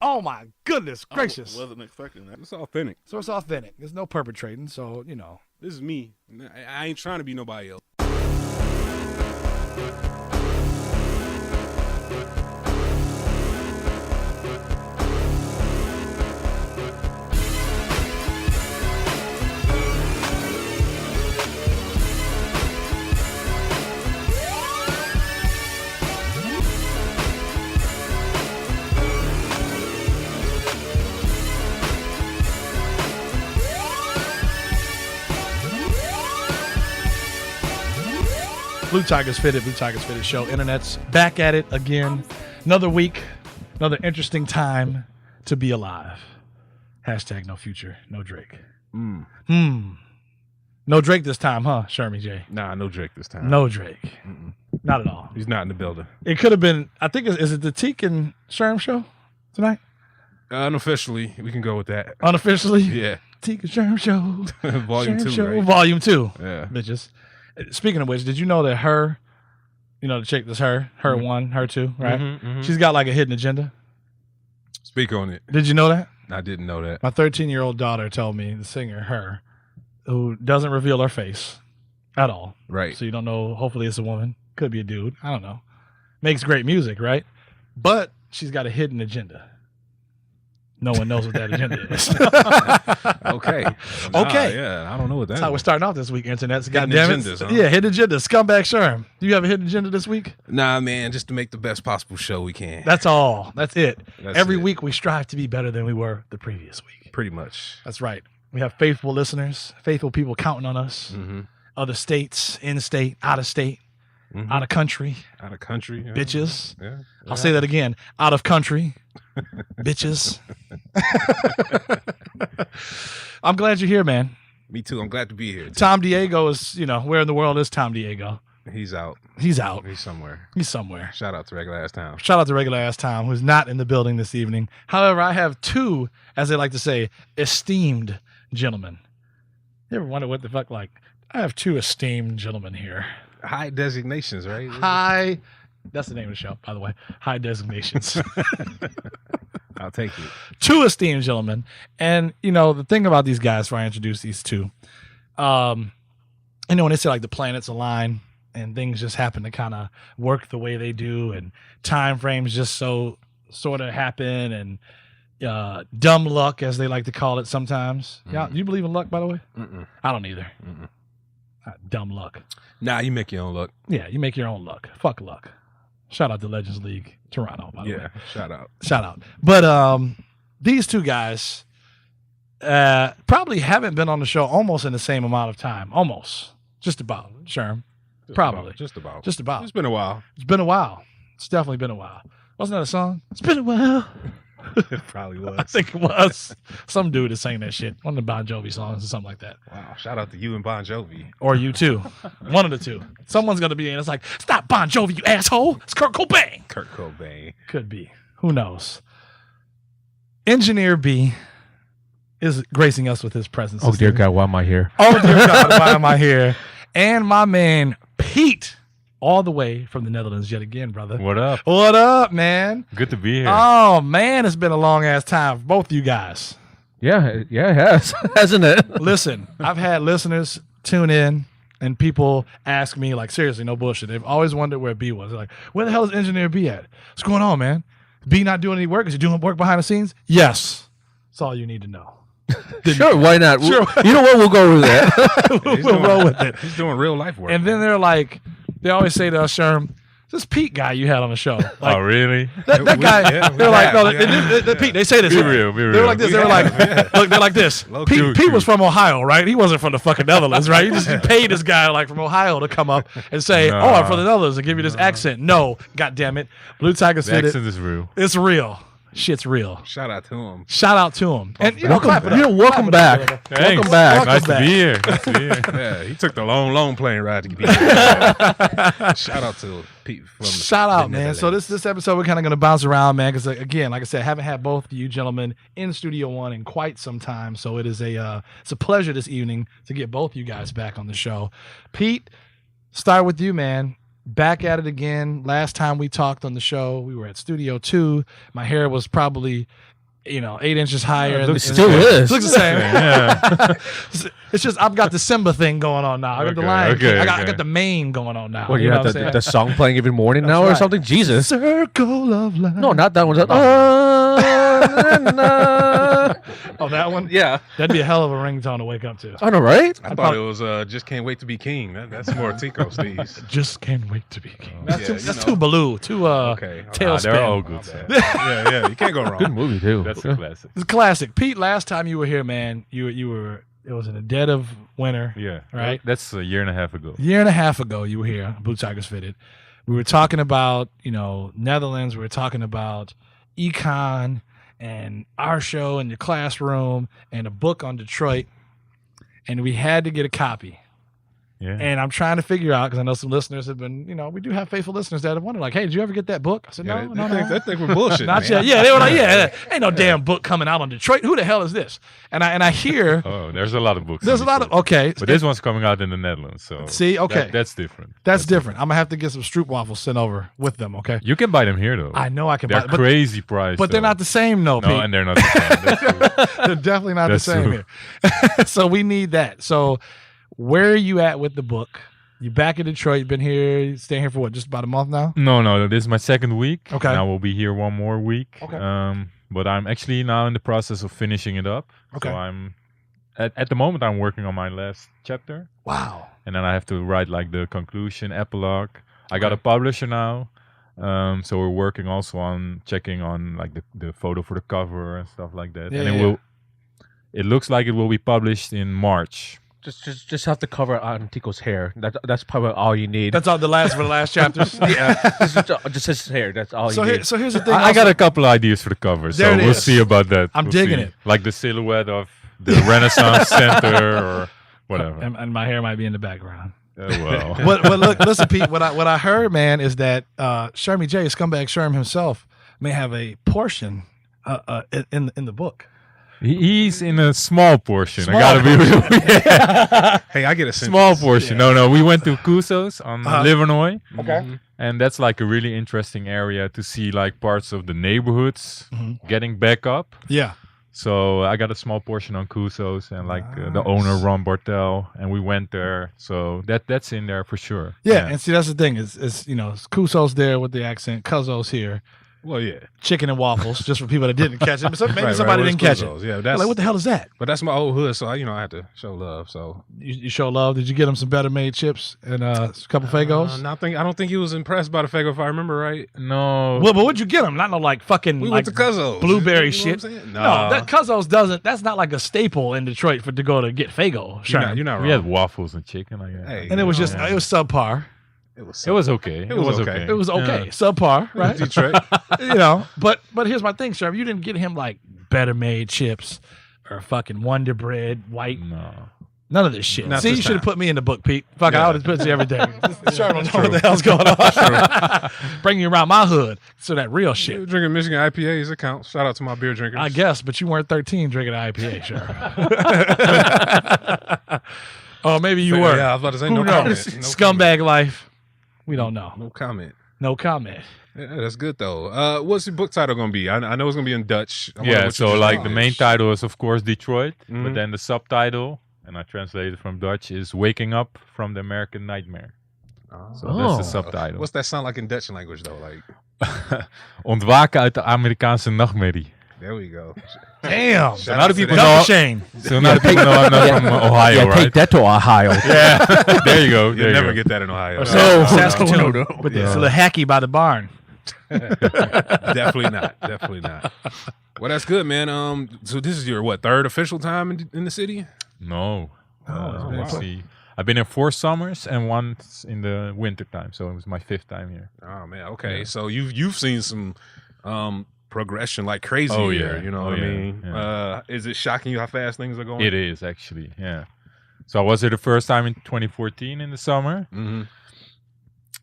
Oh my goodness gracious! I wasn't expecting that. It's authentic. So it's authentic. There's no perpetrating. So This is me. I ain't trying to be nobody else. Blue Tigers Fitted show. Internet's back at it again. Another week, another interesting time to be alive. Hashtag no future, no Drake. No Drake this time, huh, Shermy J? Nah, no Drake this time. No Drake. Not at all. He's not in the building. It could have been, I think, is it the Teek and Sherm show tonight? Unofficially, we can go with that. Unofficially? Yeah. Teek and Sherm show. Volume Sherm 2, show. right? Volume 2. Yeah. Bitches. Speaking of which, did you know that her, the chick that's her one, her two, right? She's got like a hidden agenda. Speak on it. Did you know that? I didn't know that. My 13-year-old daughter told me, the singer, her, who doesn't reveal her face at all. Right. So you don't know, hopefully it's a woman. Could be a dude. I don't know. Makes great music, right? But she's got a hidden agenda. No one knows what that agenda is. Okay. Okay. Yeah, I don't know what that That's is. how we're starting off this week, Internet. Hidden Goddammit. agendas, huh? Yeah, hidden agenda. Scumbag Sherm. Do you have a hidden agenda this week? Nah, man, just to make the best possible show we can. That's all. That's it. That's Every it. week we strive to be better than we were the previous week. Pretty much. That's right. We have faithful listeners, faithful people counting on us. Other states, in-state, out-of-state, out of country. Out of country. Yeah. Bitches. Yeah. I'll say that again. Out of country. Bitches. I'm glad you're here, man. Me too. I'm glad to be here. Tom Diego is, where in the world is Tom Diego? He's out. He's out. He's somewhere. He's somewhere. Shout out to Regular Ass Town. Shout out to Regular Ass Tom, who's not in the building this evening. However, I have two, as they like to say, esteemed gentlemen. You ever wonder what the fuck, I have two esteemed gentlemen here. High designations, right? High, that's the name of the show, by the way. High designations. I'll take it. Two esteemed gentlemen. And, the thing about these guys, before I introduce these two, when they say the planets align and things just happen to kind of work the way they do and time frames just so sort of happen and dumb luck, as they like to call it sometimes. Yeah, do you believe in luck, by the way? I don't either. Dumb luck. Nah, you make your own luck. Yeah, you make your own luck. Fuck luck. Shout out to Legends League Toronto, by the way. Yeah, shout out. Shout out. But these two guys probably haven't been on the show almost in the same amount of time. Almost. Just about. Sherm. Probably. Just about. Just about. It's been a while. It's been a while. It's definitely been a while. Wasn't that a song? It's been a while. It probably was. I think it was. Some dude is saying that shit. One of the Bon Jovi songs or something like that. Wow. Shout out to you and Bon Jovi. Or you too. One of the two. Someone's going to be in. It's like, stop Bon Jovi, you asshole. It's Kurt Cobain. Kurt Cobain. Could be. Who knows? Engineer B is gracing us with his presence. Oh, dear God, why am I here? Oh, dear God, why am I here? And my man, Pete, all the way from the Netherlands yet again, brother. What up? What up, man? Good to be here. Oh, man, it's been a long-ass time for both you guys. Yeah, it has, hasn't it? Listen, I've had listeners tune in and people ask me, seriously, no bullshit. They've always wondered where B was. They're like, where the hell is Engineer B at? What's going on, man? B not doing any work? Is he doing work behind the scenes? Yes. That's all you need to know. Sure, why not? Sure. You know what? We'll go with that. We'll roll with it. He's doing real life work. And then they're like, they always say to us, Sherm, this Pete guy you had on the show. Oh, really? That guy, they're like, no, Pete, they say this. Be real. They're like this. They're like, look, they're like this. Pete was from Ohio, right? He wasn't from the fucking Netherlands, right? You just paid this guy from Ohio to come up and say, oh, I'm from the Netherlands and give you this accent. No, God damn it. Blue Tiger said The accent is real. It's real. Shit's real. Shout out to him. Shout out to him. And Welcome back. Welcome back. Nice to be here. Yeah, he took the long plane ride to get here. Shout out to Pete. Shout out, man. So this episode, we're kind of going to bounce around, man, because again, like I said, I haven't had both of you gentlemen in Studio One in quite some time. So it is it's a pleasure this evening to get both you guys back on the show. Pete, start with you, man. Back at it again. Last time we talked on the show, we were at Studio 2. My hair was probably 8 inches higher. It still is. It looks the same. Yeah. It's just I've got the Simba thing going on now. I got the Okay, Lion King. okay, I got okay. the mane going on now. Well, you know have what I'm saying? the song playing every morning now or right. something? Jesus. Circle of life. No, not that one. Oh, that one? Yeah. That'd be a hell of a ringtone to wake up to. I know, right? I thought it was Just Can't Wait to Be King. That's more Tico Steve's. Just can't wait to be king. Yeah, That's too Baloo. Too Okay. tailspin. They're all good. My So. bad. Yeah, you can't go wrong. Good movie too. That's a classic. It's a classic. Pete, last time you were here, man, you were it was in the dead of winter. Yeah. Right? That's a year and a half ago. Year and a half ago you were here, Blue Tigers Fitted. We were talking about, Netherlands, we were talking about econ and our show in your classroom and a book on Detroit. And we had to get a copy. Yeah. And I'm trying to figure out, because I know some listeners have been, we do have faithful listeners that have wondered, like, hey, did you ever get that book? I said, Yeah, no. they think we're bullshit. Not man. yet. Yeah, they were like, ain't no damn book coming out on Detroit. Who the hell is this? And I hear Oh, there's a lot of books. there's a in lot of Detroit. okay. But this one's coming out in the Netherlands. So See, okay. that's different. That's different. I'm gonna have to get some Stroop waffles sent over with them. Okay. You can buy them here though. I know I can They're buy, but crazy price. they're though. not the same, though, No, Pete. and they're not the same. That's true. They're definitely not the That's same true. here. So we need that. So where are you at with the book? You back in Detroit? You've been here, staying here for what? Just about a month now. No, this is my second week. Okay. And I will be here one more week. Okay. But I'm actually now in the process of finishing it up. Okay. So I'm at the moment I'm working on my last chapter, Wow. and then I have to write like the conclusion, epilogue. I got a publisher now. So we're working also on checking on like the photo for the cover and stuff like that. Yeah, and yeah. it looks like it will be published in March. Just have the cover on Tico's hair. That's probably all you need. That's all the last chapters. yeah. just his hair. That's all So you here, need. so here's the thing. I got a couple ideas for the cover, There so it we'll is. see about that. I'm We'll digging see. it. Like the silhouette of the Renaissance Center or whatever. and my hair might be in the background. Well. But look, listen, Pete. What I heard, man, is that Shermy J, Scumbag Sherm himself, may have a portion in the book. He's in a small portion. Small I gotta be real. Hey, I get a sentence. Small portion. Yeah. No. We went to Cusos on Livernois, Okay. and that's like a really interesting area to see like parts of the neighborhoods Mhm. getting back up. Yeah. So I got a small portion on Cusos and like the owner Ron Bartel, and we went there. So that's in there for sure. Yeah, and see that's the thing is Kuso's there with the accent, Cuzzo's here, Well, yeah. chicken and waffles, just for people that didn't catch it. But maybe Right, somebody right, didn't catch Where's it. Cuzo's? Yeah, They're that's like, what the hell is that? but that's my old hood, so I had to show love. So You show love. Did you get him some better made chips and a couple Fagos? I don't think he was impressed by the Fago, if I remember right. No. Well, but what'd you get him? Not no like fucking We like went to Cuzzo's. blueberry You know shit. what I'm saying? No, Nah. that Cuzzo's doesn't. That's not like a staple in Detroit to go to get Fago. You're not we wrong. had waffles and chicken. I guess. Hey, And it was just Yeah. it was subpar. It was It was okay. It was okay. It was okay, Yeah. subpar, right? Detroit. But here's my thing, sir. You didn't get him like better made chips or fucking Wonder Bread, white, No. none of this shit. Not See, this you should have time. put me in the book, Pete. Fuck, Yeah. I would have put you everything. Sure, don't know what the hell's going on. Bring you around my hood, so that real You were shit. drinking Michigan IPAs account. Shout out to my beer drinkers. I guess, but you weren't 13 drinking IPA, sure. Oh, maybe you were. Yeah, I was about to say Who no knows? comment. No Scumbag life. We don't know. No comment. No comment. Yeah, that's good though. What's the book title gonna be? I know it's gonna be in Dutch. I wonder Yeah, what you so just like did. the main title is of course Detroit, Mhm. but then the subtitle, and I translated from Dutch, is Waking Up from the American Nightmare. So that's the subtitle. What's that sound like in Dutch language though? Like, Ontwaken uit de Amerikaanse nachtmerrie. there we go. Damn. So now the people Double know. shame. So now the people know I'm not from Ohio, yeah, right? take that to Ohio. Yeah, there you go. You There you never go. get that in Ohio. Or No. Saskatoon. No. With the little hacky by the barn. Definitely not. Definitely not. Well, that's good, man. So this is your third official time in the city? No. Oh, Let's wow. see. I've been here 4 summers and once in the winter time, so it was my 5th time here. Oh man. Okay. Yeah. So you've seen some progression like crazy. Oh, here, yeah. You know Oh, what I yeah. mean? Yeah. Is it shocking you how fast things are going? It is actually, yeah. So I was here the first time in 2014 in the summer. Mm-hmm.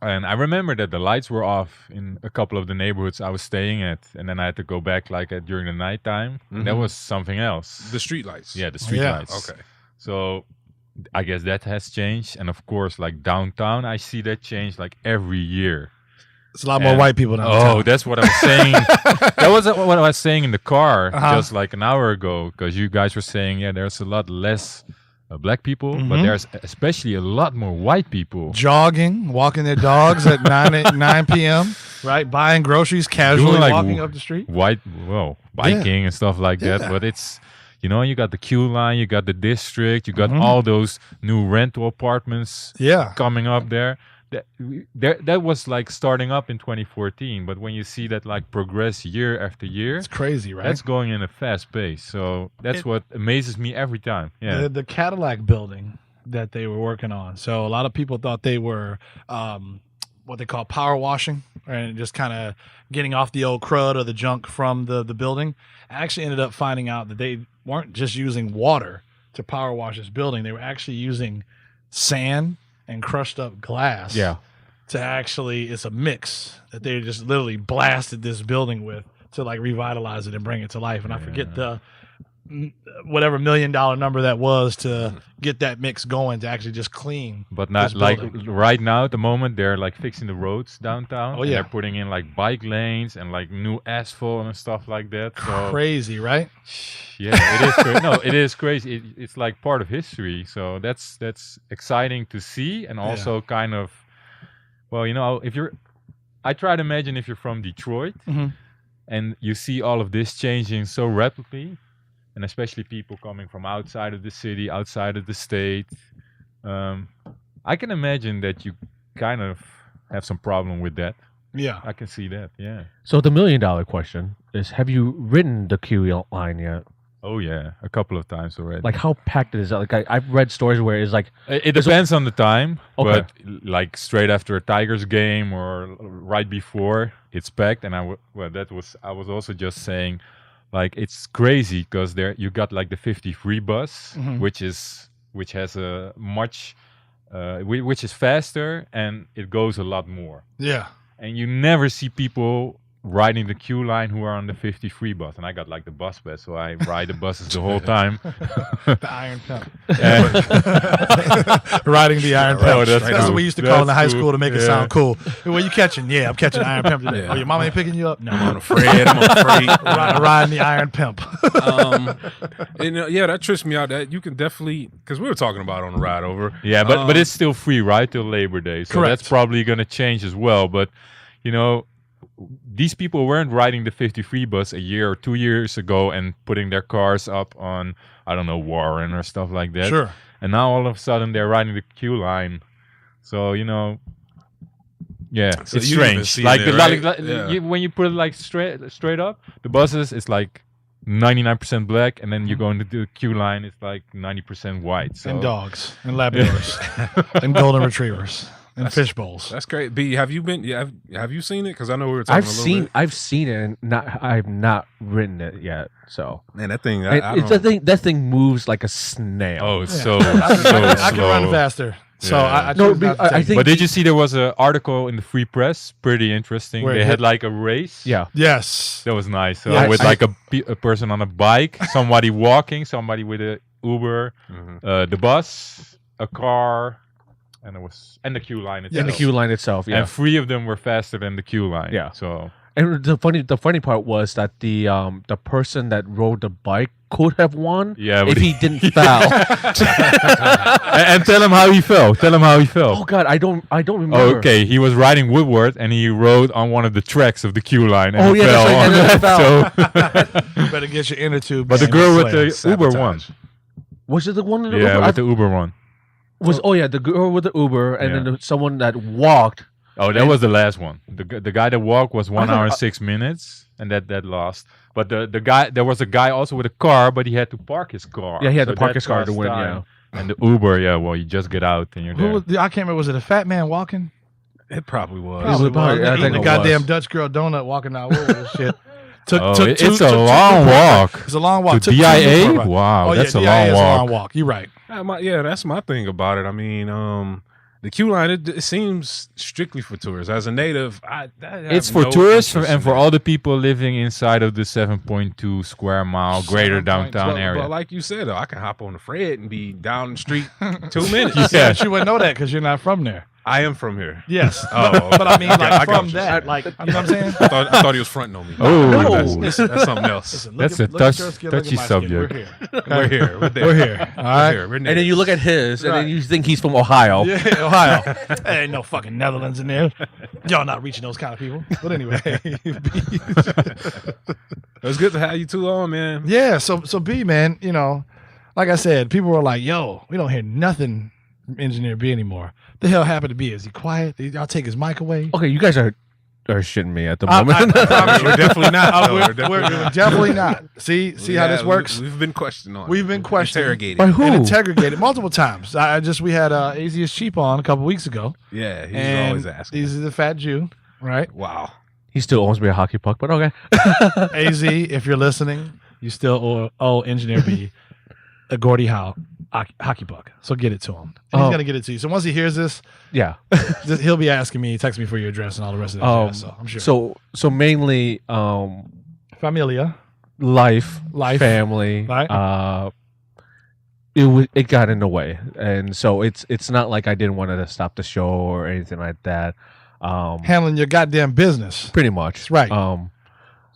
And I remember that the lights were off in a couple of the neighborhoods I was staying at, and then I had to go back during the nighttime. And that Mhm. was something else. The street lights. Yeah, the street Yeah. lights. Okay. So I guess that has changed, and of course, like downtown, I see that change like every year. It's a lot more white people downtown. Oh, that's what I was saying. That was what I was saying in the car just like an hour ago, because you guys were saying, there's a lot less black people, but there's especially a lot more white people. Jogging, walking their dogs at 9 p.m., right? Buying groceries, casually walking up the street. Biking and stuff like that. But it's, you got the Q line, you got the district, you got all those new rental apartments coming up there. That was like starting up in 2014, but when you see that like progress year after year, it's crazy, right? That's going in a fast pace. So that's what amazes me every time. Yeah, the Cadillac building that they were working on. So a lot of people thought they were what they call power washing, and just kind of getting off the old crud or the junk from the building. I actually ended up finding out that they weren't just using water to power wash this building; they were actually using sand and crushed up glass to actually, it's a mix that they just literally blasted this building with to like revitalize it and bring it to life. And I forget the whatever $1 million number that was to get that mix going to actually just clean. But not like right now at the moment, they're like fixing the roads downtown. Oh yeah, they're putting in like bike lanes and like new asphalt and stuff like that. So crazy, right? Yeah, it is. No, it is crazy. It's like part of history. So that's exciting to see, and also kind of, well, I try to imagine if you're from Detroit and you see all of this changing so rapidly, and especially people coming from outside of the city, outside of the state, I can imagine that you kind of have some problem with that. Yeah, I can see that. Yeah. So the $1 million question is: have you ridden the Q line yet? Oh yeah, a couple of times already. Like, how packed is that? Like, I've read stories where it's like it depends on the time. Okay. But like straight after a Tigers game or right before, it's packed. And I was also just saying, like, it's crazy because there you got like the 53 bus, which has a much which is faster and it goes a lot more. Yeah. And you never see people riding the Q line who are on the 53 bus, and I got like the bus pass, so I ride the buses the whole time. The Iron Pimp. Riding the Iron Pimp. Oh, that's cool. what we used to call in the high school to make it sound cool. Where you catching? Yeah, I'm catching Iron Pimp today. Oh, your mama ain't picking you up? No, I'm afraid. Riding the Iron Pimp. That trips me out. That you can definitely, because we were talking about on the ride over. Yeah, but it's still free, right, till Labor Day. So correct. That's probably going to change as well. But these people weren't riding the 53 bus a year or 2 years ago and putting their cars up on, I don't know, Warren or stuff like that. Sure. And now all of a sudden they're riding the Q line. So, so it's strange. Like, when you put it like straight up, the buses, it's like 99% black, and then you go into the Q line, it's like 90% white. So. And dogs, and Labradors, and golden retrievers. And fish bowls. That's great. B, have you been? Have you seen it? Because I know we were talking a little bit. I've seen it, and I've not ridden it yet. So man, that thing. That thing moves like a snail. Oh, it's so I can run faster. So I think. But did you see there was an article in the Free Press? Pretty interesting. They had like a race. Yeah. Yes. That was nice. With like a person on a bike, somebody walking, somebody with a Uber, the bus, a car. And the Q line itself. And the Q line itself, yeah. And 3 of them were faster than the Q line. Yeah. So. And the funny part was that the person that rode the bike could have won if he didn't foul. and tell him how he fell. Oh God, I don't remember. Oh, okay, he was riding Woodward and he rode on one of the tracks of the Q line. And he fell. That's right. You better get your inner tube. But the girl with the Uber won. Was it the one? With the Uber one. The girl with the Uber, and then someone that walked. Oh, that was the last one. The guy that walked was 1 hour and 6 minutes, and that lost. But the guy, there was a guy also with a car, but he had to park his car. Yeah, he had to park his car to win. Time. Yeah. And the Uber, you just get out and you're there. I can't remember. Was it a fat man walking? It probably was. I think the goddamn Dutch girl donut walking out with shit. It's a long walk. It's a long walk. To DIA? Wow, that's a long walk. You're right. That's my thing about it. I mean, the Q line, it seems strictly for tourists. As a native, it's for tourists and for all the people living inside of the 7.2 square mile greater downtown area. But like you said, though, I can hop on the Fred and be down the street 2 minutes. Yeah, but you wouldn't know that because you're not from there. I am from here. Yes. Oh, but I mean, like, I got from you. that, like, you know what I'm saying? I thought he was fronting on me. Oh. No, that's something else. Listen, That's a look at your skin, look at touchy my skin. subject. We're here. We're here. We're there. We're here. All right. We're here. We're And then you look at his, and Right. then you think he's from Ohio. Yeah, Ohio. There ain't no fucking Netherlands in there. Y'all not reaching those kind of people. But anyway. It was good to have you two on, man. Yeah, so B, man, you know, like I said, people were like, yo, we don't hear nothing from Engineer B anymore. The hell happened to B? Is he quiet? Did y'all take his mic away? Okay, you guys are shitting me at the moment. I promise you. We're definitely not. though. We're definitely not. See how this works? We've been questioned on. We've been questioned. Interrogated. By who? And interrogated multiple times. We had Easy as Cheap on a couple weeks ago. Yeah, he's And always asking. He's the fat Jew, right? Wow. He still owes me a hockey puck, but okay. AZ, if you're listening, you still owe Engineer B a Gordie Howe hockey puck. So get it to him. He's going to get it to you. So once he hears this, Yeah. he'll be asking me, text me for your address and all the rest of that jazz, so I'm sure. So mainly Familia. life, Life. family. Right. It got in the way, and so it's not like I didn't want to stop the show or anything like that. Handling your goddamn business. Pretty much. That's right.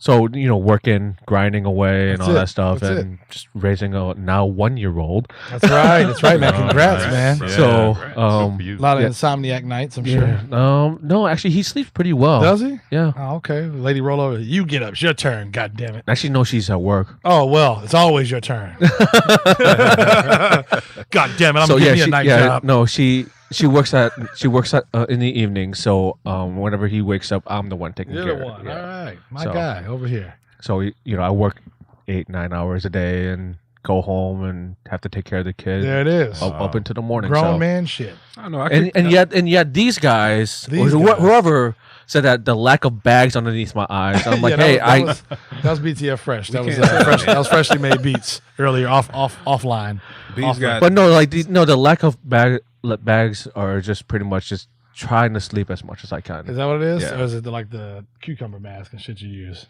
So working, grinding away, and That's all it. that stuff, That's and just raising a now 1-year-old. That's right. That's right, man. Congrats, Nice. man. Yeah, So, right. Good for you. A lot of Yeah. insomniac nights, I'm Yeah. sure. No, actually, he sleeps pretty well. Does he? Yeah. Oh, okay. Lady roll over. You get up. It's your turn. God damn it. Actually, no, she's at work. Oh, well, it's always your turn. God damn it. I'm going to give me a night job. No, she works at in the evening. So whenever he wakes up, I'm the one taking You're care the of one. it. Yeah. All right. My So- guy over here. So I work 8-9 hours a day and go home and have to take care of the kid There it is. up into the morning. Grown so. man shit. I don't know. And yet these guys, These or guys. whoever said that the lack of bags underneath my eyes. I'm like, Yeah, hey, that was BTF Fresh. That was can't- that was freshly made beats earlier offline. These guys. but no, like the lack of bags are just pretty much just trying to sleep as much as I can. Is that what it is? Yeah. Or is it like the cucumber mask and shit you use?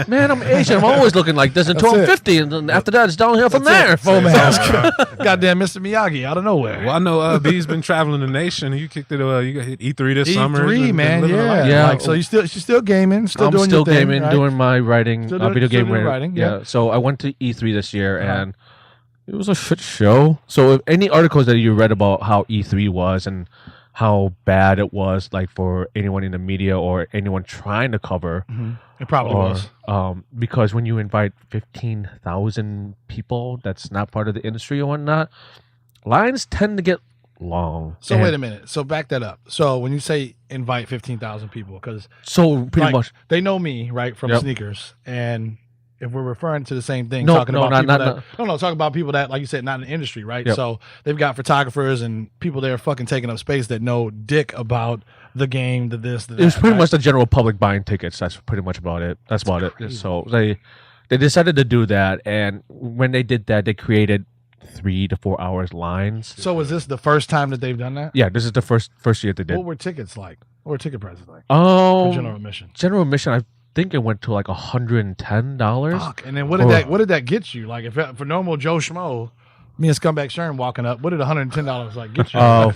Man, I'm Asian. I'm always looking like this until I'm That's it. 50, and then after that, it's downhill from there. Foam mask. Goddamn Mr. Miyagi out of nowhere. Well, I know B's been traveling the nation. You kicked it. You got hit E3 this summer. E3, Been man, living a yeah. life. Yeah. Like, so she's still gaming, still I'm doing still your thing, gaming, right? doing my writing, Still doing- video still game doing writing. writing, yeah. So I went to E3 this year, and it was a shit show. So if any articles that you read about how E3 was and how bad it was, like for anyone in the media or anyone trying to cover, It probably was. because when you invite 15,000 people that's not part of the industry or whatnot, lines tend to get long. So And wait a minute. So back that up. So when you say invite 15,000 people, because So pretty much. they know me, right, from Yep. sneakers, and if we're referring to the same thing, No, talking no, about not- people not- that talking about people that, like you said, not in the industry, right? Yep. So they've got photographers and people there fucking taking up space that know dick about the game, the this, the that. It was pretty right? much the general public buying tickets. That's pretty much about it. That's about it. crazy. So they decided to do that, and when they did that, they created 3 to 4 hours lines. So was this the first time that they've done that? Yeah, this is the first year they did. What were tickets like? What were ticket prices like for general admission? General admission, I think it went to like $110. Fuck. And then what did that get you? Like if for normal Joe Schmo, me and Scumbag Sherm walking up, what did $110 like get you?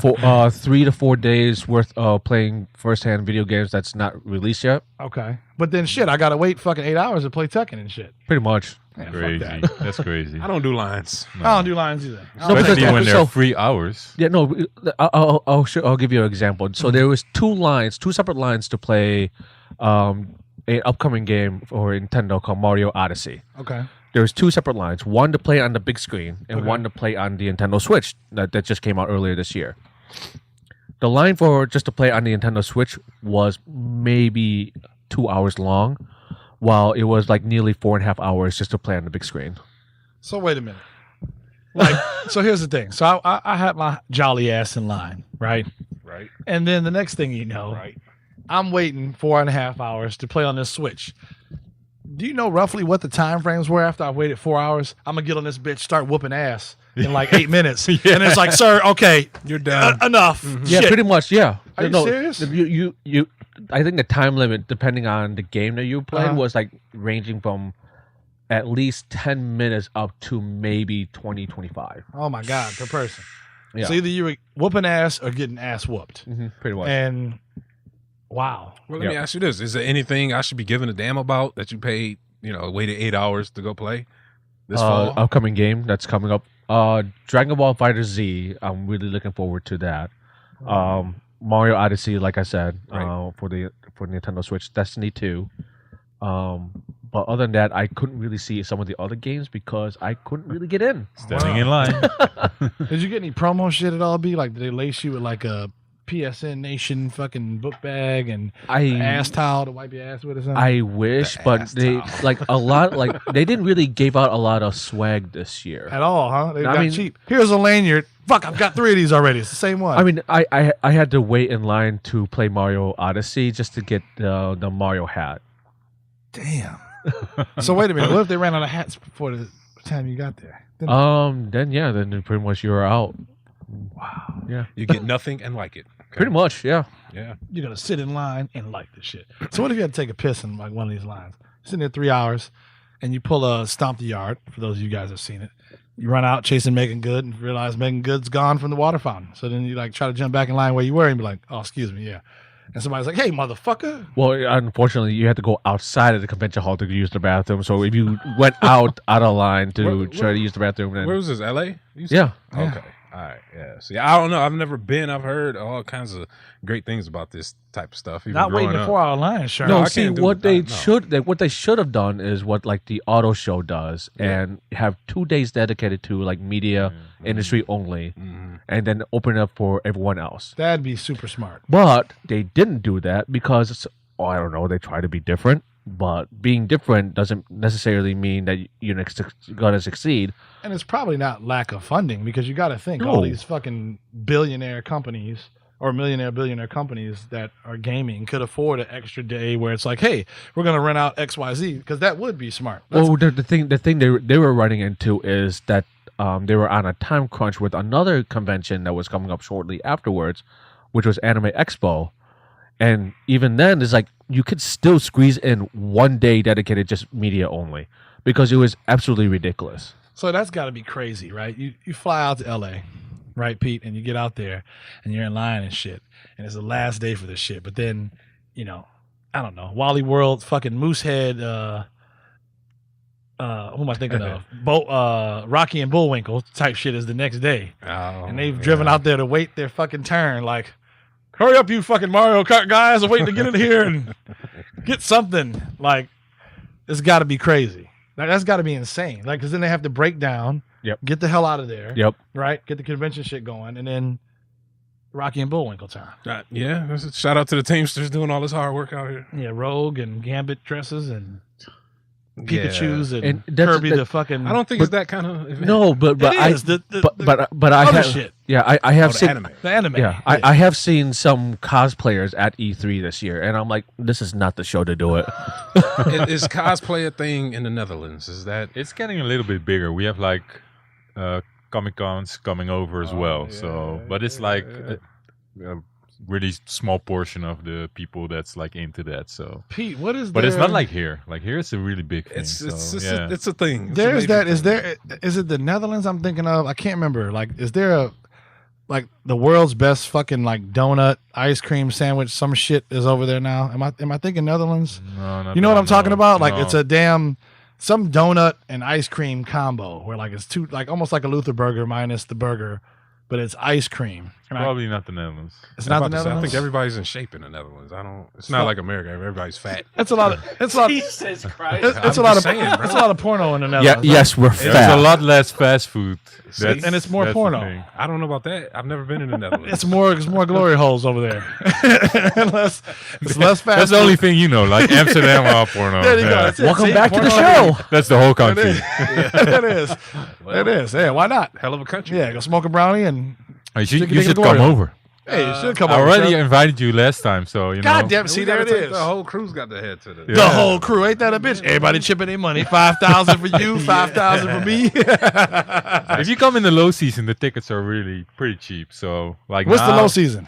For 3 to 4 days worth of playing first-hand video games that's not released yet. Okay, but then shit, I gotta wait fucking 8 hours to play Tekken and shit. Pretty much. Man, fuck Crazy. that. That's crazy. I don't do lines. I don't do lines either. No, because- Especially when they're so- 3 hours. Yeah, no, I'll give you an example. So there was two separate lines to play an upcoming game for Nintendo called Mario Odyssey. Okay. There was 2 separate lines, one to play on the big screen and Okay. one to play on the Nintendo Switch that just came out earlier this year. The line for just to play on the Nintendo Switch was maybe 2 hours long, while it was like nearly 4.5 hours just to play on the big screen. So wait a minute. Like, so here's the thing. So I had my jolly ass in line, right? Right. And then the next thing you know, Right. I'm waiting 4.5 hours to play on this Switch. Do you know roughly what the time frames were after I waited 4 hours? I'm gonna get on this bitch, start whooping ass in like 8 minutes, and it's like, sir, okay, You're done. enough. Yeah, Shit. pretty much. Yeah. Are you serious? You. I think the time limit, depending on the game that you played, Uh-huh. was like ranging from at least 10 minutes up to maybe 20, 25. Oh my god, per person. Yeah. So either you were whooping ass or getting ass whooped. Pretty much. And wow. Well, let me ask you this: is there anything I should be giving a damn about that you paid? Waited 8 hours to go play this fall? Upcoming game that's coming up. Dragon Ball Fighter Z. I'm really looking forward to that. Mario Odyssey, like I said, for Nintendo Switch. Destiny 2. But other than that, I couldn't really see some of the other games because I couldn't really get in. Standing in line. Did you get any promo shit at all? Did they lace you with like a PSN Nation fucking book bag and an ass towel to wipe your ass with or something? I wish, but they they didn't really give out a lot of swag this year. At all, huh? They got cheap. Here's a lanyard. Fuck, I've got 3 of these already. It's the same one. I mean, I had to wait in line to play Mario Odyssey just to get the Mario hat. Damn. So wait a minute. What if they ran out of hats before the time you got there? Then pretty much you were out. Wow. Yeah. You get nothing and like it. Okay. Pretty much, yeah. Yeah. You're gonna sit in line and like this shit. So what if you had to take a piss in like one of these lines? Sitting there 3 hours, and you pull a stomp the yard. For those of you guys have seen it, you run out chasing Megan Good and realize Megan Good's gone from the water fountain. So then you like try to jump back in line where you were and be like, "Oh, excuse me, yeah." And somebody's like, "Hey, motherfucker!" Well, unfortunately, you had to go outside of the convention hall to use the bathroom. So if you went out of line to try to use the bathroom, then Where was this? LA? yeah. Okay. All right. Yeah. See, I don't know. I've never been. I've heard all kinds of great things about this type of stuff. Even Not waiting growing a up. 4-hour line, sure. No, I see can't do what that, they no. what they should have done is what like the auto show does, and have 2 days dedicated to like media industry only, and then open it up for everyone else. That'd be super smart. But they didn't do that because I don't know. They try to be different, but being different doesn't necessarily mean that you're gonna succeed. And it's probably not lack of funding because you got to think No. all these fucking billionaire companies or billionaire companies that are gaming could afford an extra day where it's like, hey, we're going to rent out XYZ because that would be smart. Well, the thing they were running into is that they were on a time crunch with another convention that was coming up shortly afterwards, which was Anime Expo. And even then, it's like you could still squeeze in 1 day dedicated just media only because it was absolutely ridiculous. So that's got to be crazy, right? You fly out to LA, right, Pete, and you get out there and you're in line and shit, and it's the last day for this shit. But then, I don't know, Wally World, fucking Moosehead, who am I thinking of? Rocky and Bullwinkle type shit is the next day, and they've driven out there to wait their fucking turn. Like, hurry up, you fucking Mario Kart guys! I'm waiting to get in here and get something. Like, it's got to be crazy. That's got to be insane. Like, because then they have to break down, get the hell out of there, right? Get the convention shit going, and then Rocky and Bullwinkle time. Yeah. Shout out to the Teamsters doing all this hard work out here. Yeah, Rogue and Gambit dresses and Pikachu's and And that's- Kirby the fucking. I don't think it's that kind of event. No, but It I is. but I other have shit. yeah I have the seen anime. The anime. yeah I have seen some cosplayers at E3 this year, and I'm like, this is not the show to do it. Is cosplay a thing in the Netherlands? Is that It's getting a little bit bigger. We have like Comic Cons coming over as well. But it's like a really small portion of the people that's like into that. So, Pete, what is? but it's there- not like here. Like here, it's a really big thing. it's yeah. it's a thing? It's a There's major that. Is thing. there? Is it the Netherlands? I'm thinking of. I can't remember. Like, is there a like the world's best fucking like donut ice cream sandwich? Some shit is over there now. Am I thinking Netherlands? No, not You know what that, I'm talking no. about? Like, No. it's a damn some donut and ice cream combo where like it's two like almost like a Luther burger minus the burger, but it's ice cream. And Probably not the Netherlands. it's I'm not the about to say, I Netherlands. think everybody's in shape in the Netherlands. It's not like America. Everybody's fat. It's a lot of. It's a lot. Jesus Christ. It's a I'm lot of. just saying, bro. It's a lot of porno in the Yeah, Netherlands. yes, we're There's fat. a lot less fast food. See? And it's more that's the porno. thing. I don't know about that. I've never been in the Netherlands. It's more glory holes over there. It's less fast. That's the only thing you know, like Amsterdam or porno. There you go. Yeah. That's it. Welcome See, back to the porno- show. That's the whole It country. is. It is. It is. Yeah, why not? Hell of a country. Yeah, go smoke a brownie and You Stick should, it you in should the come glory. over. hey, you should come I over. already Sherm. invited you last time, so you God know. damn it. See, We there gotta it take is. The whole crew's got to head to the. Yeah. The whole crew. Ain't that a bitch? Everybody chipping their money. 5,000 for you, 5,000 for me. If you come in the low season, the tickets are really pretty cheap. So like, What's the now- low season?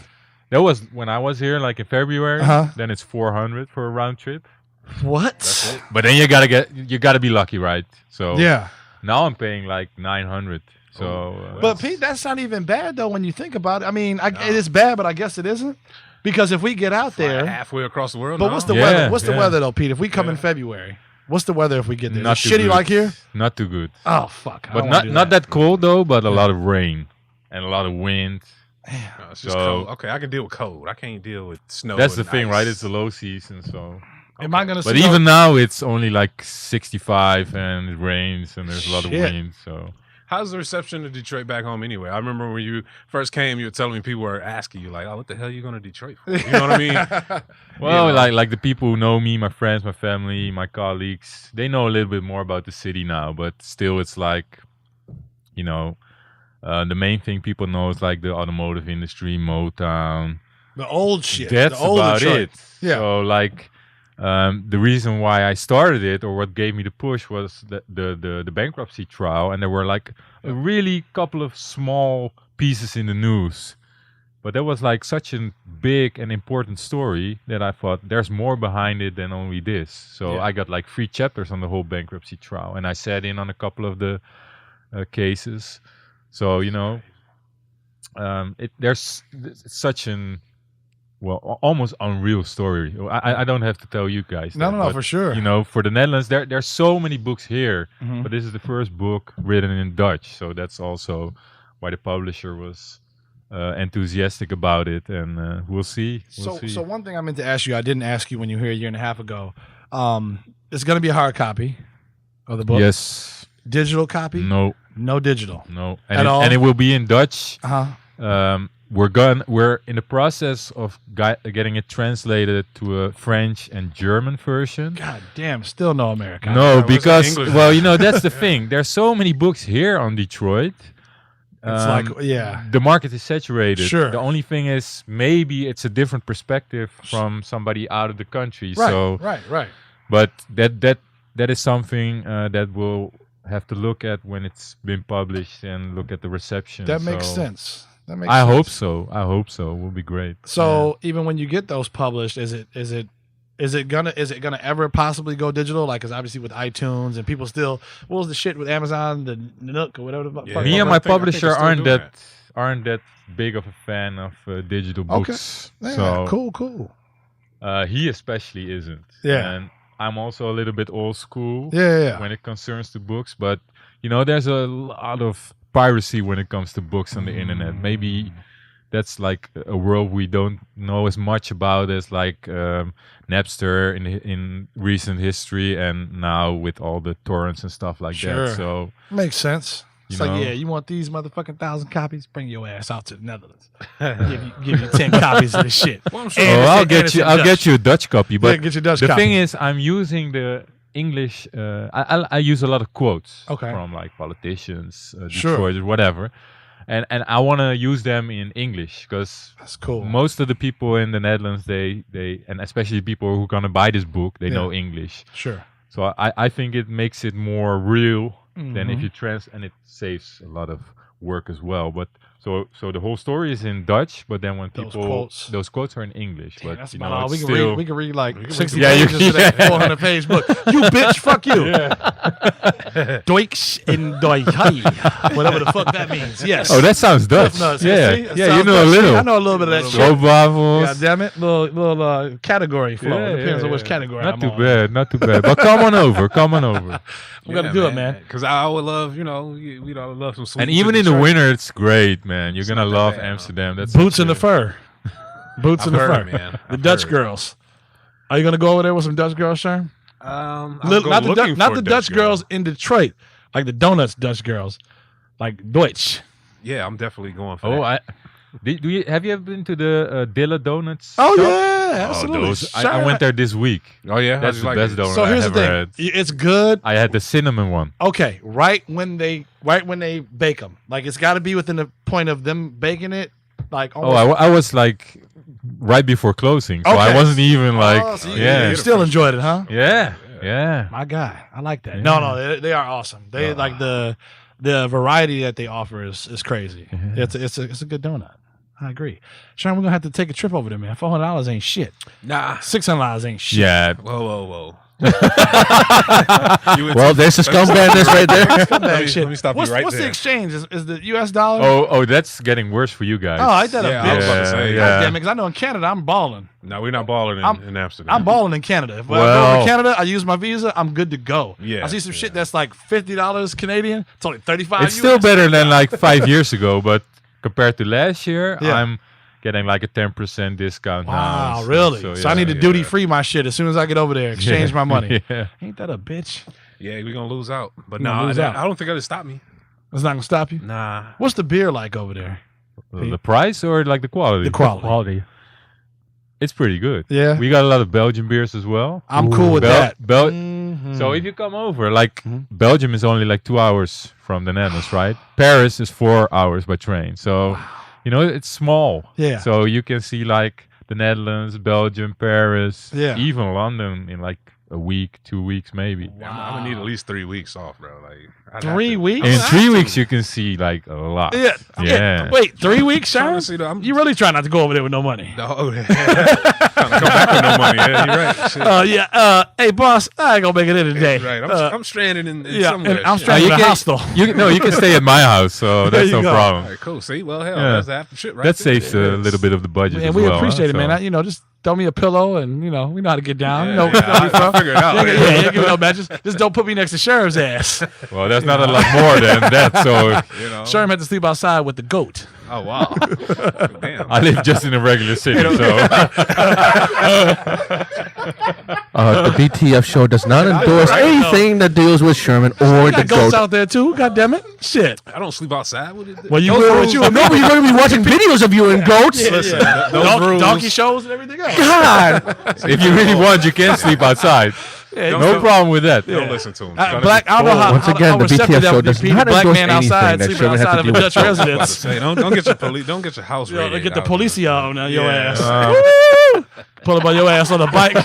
That was when I was here, like in February. Uh-huh. Then it's 400 for a round trip. What? But then you gotta be lucky, right? So Yeah. now I'm paying like 900 So, But Pete, that's not even bad though when you think about it. I mean, it is bad, but I guess it isn't because if we get out there, halfway across the world. but no. what's the Yeah, weather? What's the yeah. weather though, Pete? If we come in February, what's the weather if we get there? not Is too it shitty good. like here? Not too good. Oh fuck! I But don't wanna do not that cold though. But a lot of rain and a lot of wind. No, it's just So- cold. Okay, I can deal with cold. I can't deal with snow. That's the and thing, ice. right? It's the low season, so. Am I gonna? But see even now, it's only like 65 and it rains and there's a lot of Shit. wind. So How's the reception of Detroit back home anyway? I remember when you first came, you were telling me people were asking you like, "Oh, what the hell are you going to Detroit for?" You know what I mean? well, know. like the people who know me, my friends, my family, my colleagues, they know a little bit more about the city now. But still, it's like, the main thing people know is like the automotive industry, Motown. the old shit. That's the old about Detroit. it. Yeah. So like, the reason why I started it, or what gave me the push, was the bankruptcy trial, and there were like a really couple of small pieces in the news, but that was like such a big and important story that I thought there's more behind it than only this. So Yeah. I got like 3 chapters on the whole bankruptcy trial, and I sat in on a couple of the cases. So there's such an almost unreal story. I don't have to tell you guys. No, that, no, but, for sure. for the Netherlands, there's so many books here, Mhm. but this is the first book written in Dutch, so that's also why the publisher was enthusiastic about it, and we'll see. So one thing I meant to ask you, I didn't ask you when you were here a year and a half ago. It's going to be a hard copy of the book. Yes, Digital copy? No digital. no, At all? and it will be in Dutch. Uh-huh. We're in the process of getting it translated to a French and German version. God damn, still no American. No, where's the because English? that's the thing. There's so many books here on Detroit. It's like, yeah. The market is saturated. Sure. The only thing is maybe it's a different perspective from somebody out of the country. Right, So, right. but that is something that we'll have to look at when it's been published and look at the reception. That makes So sense. That makes I sense. hope so. I hope so. It will be great. So even when you get those published, is it gonna ever possibly go digital? Like, cause obviously with iTunes and people still, what was the shit with Amazon, the Nook or whatever. The Yeah. fuck Me it and was? my I think publisher it's still aren't doing that big of a fan of digital Okay. books. Yeah, So cool. he especially isn't. Yeah. And I'm also a little bit old school Yeah. when it concerns to books, but there's a lot of piracy when it comes to books on the internet. Maybe that's like a world we don't know as much about as like Napster in recent history, and now with all the torrents and stuff like Sure. that. So Makes sense. It's You like, know? yeah, you want these motherfucking 1,000 copies? Bring your ass out to the Netherlands. give you 10 copies of this shit. Well, I'm sure. And I'll it's in I'll Dutch. get you a Dutch copy. But get your Dutch the copy. thing is, I'm using the English. I use a lot of quotes Okay. from like politicians, Sure. Detroit, or whatever, and I want to use them in English because That's cool. most of the people in the Netherlands, they and especially people who are gonna buy this book, they Yeah. know English. Sure. So I think it makes it more real than if Mhm. you and it saves a lot of work as well. But so the whole story is in Dutch, but then when Those people quotes. are in English. Damn, but that's you about know, all. it's We can still, read. We can read like We can 60 read- Yeah, pages to that yeah. 400-page book. You bitch, fuck you. Deutsch in Deutsch. Whatever the fuck that means. Yes. Oh, that sounds Dutch. No, see, yeah, see? It yeah, you sounds know a Dutch. little. I know a little bit of that shit. Robavels. God damn it. Little category flow. Yeah, Depends yeah, on which yeah. category Not I'm too on. bad, not too bad. But come on over, come on over. I'm gonna do it, man. Because I would love, we'd all love some sweet. And even in the winter, it's great, man. You're gonna not that love bad, huh? Amsterdam. That's Boots so in the good. fur. Boots in the fur. man. The Dutch girls. Are you gonna go over there with some Dutch girls, Sherm? Not the Dutch girls in Detroit, like the donuts Dutch girls, like Deutsch. Yeah, I'm definitely going for Oh, that. have you ever been to the Dilla Donuts? Oh shop? yeah, Oh, absolutely. those, I went there this week. Oh yeah, That's the best donut So I here's the ever thing. had. It's good. I had the cinnamon one. Okay, right when they bake them, like it's got to be within the point of them baking it. Like Oh, I was like right before closing, so I Okay. wasn't even like, Oh, so yeah, you still enjoyed it, huh? yeah. My guy, I like that. Yeah. No, they are awesome. They like the variety that they offer is crazy. Yeah. It's a good donut. I agree. Sean, we're gonna have to take a trip over there, man. $400 ain't shit. Nah. $600 ain't shit. Yeah, Whoa. Well, there's the scumbaggness right there. Let me stop What's, you right what's there. the exchange? Is the U.S. dollar? Oh, that's getting worse for you guys. Oh, ain't that Yeah, a I was bitch? about to say, God yeah. damn it, because I know in Canada I'm balling. No, we're not balling in Amsterdam. I'm balling in Canada. If I go Well- to Canada, I use my visa, I'm good to go. Yeah, I see some yeah. shit that's like $50 Canadian. It's only 35 It's still US. better than like 5 years ago, but compared to last year, Yeah. I'm getting like a 10% discount now. Wow, really? So I need to duty free my shit as soon as I get over there. Exchange my money. Yeah. Ain't that a bitch? Yeah, we're gonna lose out. But We're gonna no, lose out. I don't think that'll stop me. It's not gonna stop you. Nah. What's the beer like over there? The price or like the quality? The quality. Quality. It's pretty good. Yeah. We got a lot of Belgian beers as well. I'm cool with that. So So if you come over, like Belgium is only like 2 hours from the Netherlands, right? Paris is 4 hours by train. So, it's small. Yeah. So you can see like the Netherlands, Belgium, Paris, Yeah. even London in like a week, 2 weeks maybe. I'm gonna need at least 3 weeks off, bro. Like I'd have 3 to- weeks? In have 3 to. weeks you can see like a lot. yeah. Yeah. Wait, 3 weeks, Trying Sherm? to see the- I'm- You really try not to go over there with no money. Oh, yeah. Trying to come back with no money. Yeah, you're right. Shit. Hey, boss, I ain't gonna make it in today. Right. I'm stranded in yeah, somewhere. and I'm Shit. stranded you in a can- hostel. You can stay at my house, so There that's you no go. All problem. right, cool. See, well, hell, Yeah. that's half the shit right That there. saves a little bit of the budget And as we well. appreciate it, So- man. Just throw me a pillow, and we know how to get down. Yeah, you know, yeah, we know we I from. figured it out. Yeah, yeah, give me no matches. Just don't put me next to Sherm's ass. Well, there's not a lot more than that, so You know? Sherm had to sleep outside with the goat. Oh, wow. Damn. I live just in a regular city, so The BTF show does not endorse anything that deals with Sherman or We the got goats goat. out there too. God damn it, shit. I don't sleep outside. What is it? Well, you Those will rules- with you. No, but you're going to be watching videos of you and goats. Listen, those rules. Donkey shows and everything else. God. if you really want, you can sleep outside. Yeah, No problem with that. Don't listen to him. Black. I don't know how. Once again, the receptive BTF that show would be, does Pete, not black endorse man outside anything that sleeping Sherman has outside to of do a with Dutch goats. residence. Say, don't get your police. Don't get your house You know, raided. get the out policia on your Yeah. ass. Pull up on your ass on a bike.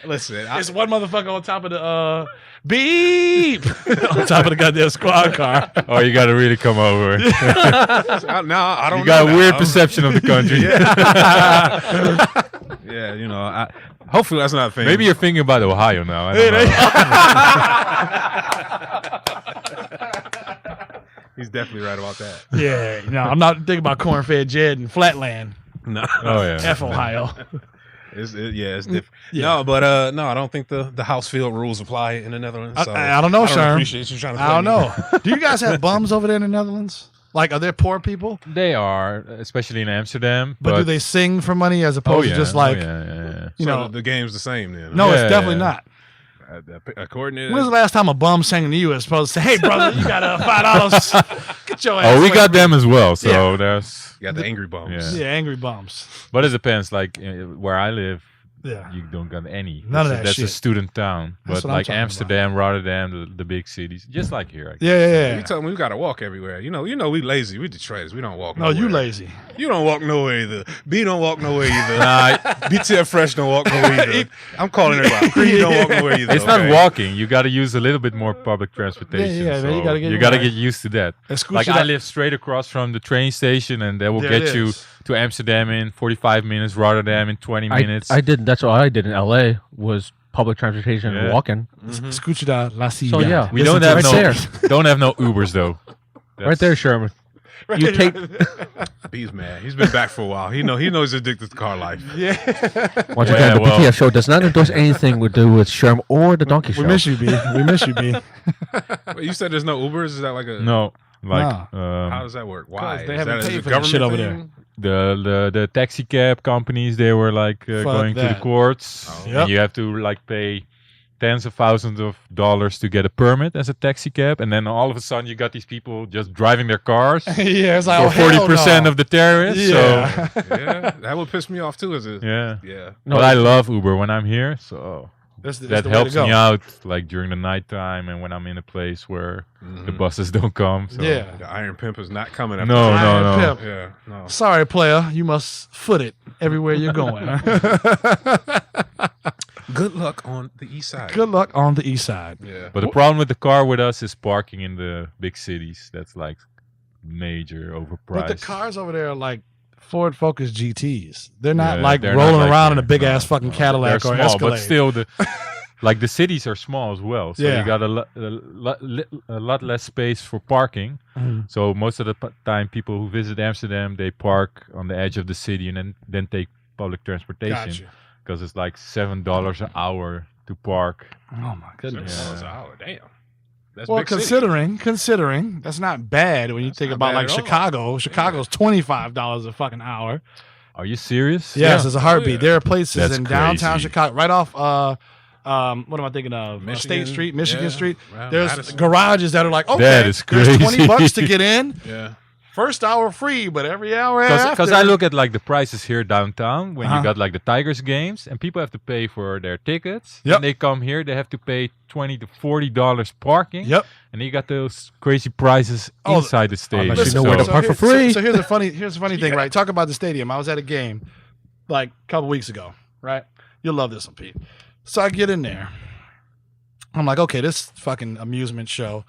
Listen, It's one motherfucker on top of the beep on top of the goddamn squad car. Oh, you got to really come over. now I don't You got know a weird now. perception of the country. Yeah, hopefully that's not a thing. Maybe you're thinking about Ohio now. I don't know. He's definitely right about that. Yeah, I'm not thinking about corn-fed Jed and Flatland, No, Oh yeah. F Ohio. it's different. Yeah. No, but no, I don't think the house field rules apply in the Netherlands. So I don't know, I Sherm. appreciate you trying to. I don't know. Do you guys have bums over there in the Netherlands? Like, are there poor people? They are, especially in Amsterdam. But do they sing for money as Oh opposed yeah. to just like, yeah. you know? the game's the same then. No, it's Yeah, definitely yeah. not. According to When's the last time a bum sang to you as opposed to say, "Hey, brother, you got $5? Get your ass." Oh, we away got from them as well. So Yeah. there's. you got the angry bums. Yeah. me." Yeah, angry bums. But it depends. Like where I live, Yeah. you don't got any. None of That's a- that That's a shit. student town. That's But what I'm like talking Amsterdam, Rotterdam, the big cities, just like here. I guess. Yeah. You tell me we gotta walk everywhere. You know, we lazy. We Detroiters. We don't walk. No, nowhere. you lazy. You don't walk nowhere either. B don't walk nowhere either. Nah, BTF Fresh don't walk nowhere either. I'm calling everybody. Creed don't walk nowhere either. it's not walking. You got to use a little bit more public transportation. Yeah, man, you so gotta get you got to right. get used to that. And scoot Like it I up. live straight across from the train station, and that will There get it you is. to Amsterdam in 45 minutes, Rotterdam in 20 minutes. I did. That's what I did in LA was public transportation Yeah. and walking. Escucha la silla. So, yeah. we Listen don't to have it. no don't have no Ubers though. Right there, Sherman. You take. B's mad. He's been back for a while. He knows he's addicted to car life. Once Yeah, again, the well- BTF show does not endorse anything to do with Sherm or the Donkey Show. We miss you, B. We miss you, B. Wait, you said there's no Ubers? Is that like a No, like How does that work? Why? they Is haven't that paid a for that shit government over thing? the taxi cab companies, they were like going to the that. courts. Oh. Yep. And you have to like pay tens of thousands of dollars to get a permit as a taxi cab, and then all of a sudden you got these people just driving their cars Yeah, it's like for 40% of the tariffs. Yeah. So Yeah, that would piss me off too. yeah. Yeah. But I love Uber when I'm here, so That's that the way to helps go. me out like during the nighttime and when I'm in a place where the buses don't come. So. Yeah. The Iron Pimp is not coming. No, Iron no, no. Pimp. Yeah. No. Sorry, player. You must foot it everywhere you're going. Good luck on the east side. Good luck on the east side. Yeah. But the problem with the car with us is parking in the big cities. That's like major overpriced. But the cars over there are like Ford Focus GTs. They're not Yeah, like they're not rolling like around in a the- big no, ass fucking no, Cadillac they're or small, Escalade. but still like the cities are small as well. So Yeah. you got a lot less space for parking. Mhm. So most of the time, people who visit Amsterdam, they park on the edge of the city and then take public transportation Gotcha. because it's like $7 an hour to park. Oh my goodness. $7 an hour. Damn. That's Well, big city. considering that's not bad when you That's think not about bad like at all. Chicago. Chicago's $25 a fucking hour. Are you serious? Yes, it's a heartbeat. yeah. There are places That's in downtown crazy. Chicago, right off. What am I thinking of? Michigan, State Street, Michigan yeah. Street. Wow, There's Madison. garages that are like, okay, That is there's crazy. $20 to get in. Yeah. First hour free, but every hour after. Because I look at like the prices here downtown when Uh-huh. you got like the Tigers games and people have to pay for their tickets. Yep. When they come here, they have to pay $20 to $40 parking. Yep. And you got those crazy prices Oh, inside the stadium. unless you know where to park for free. So here's the funny thing, right? Talk about the stadium. I was at a game like a couple weeks ago, right? You'll love this one, Pete. So I get in there. I'm like, okay, this fucking amusement show.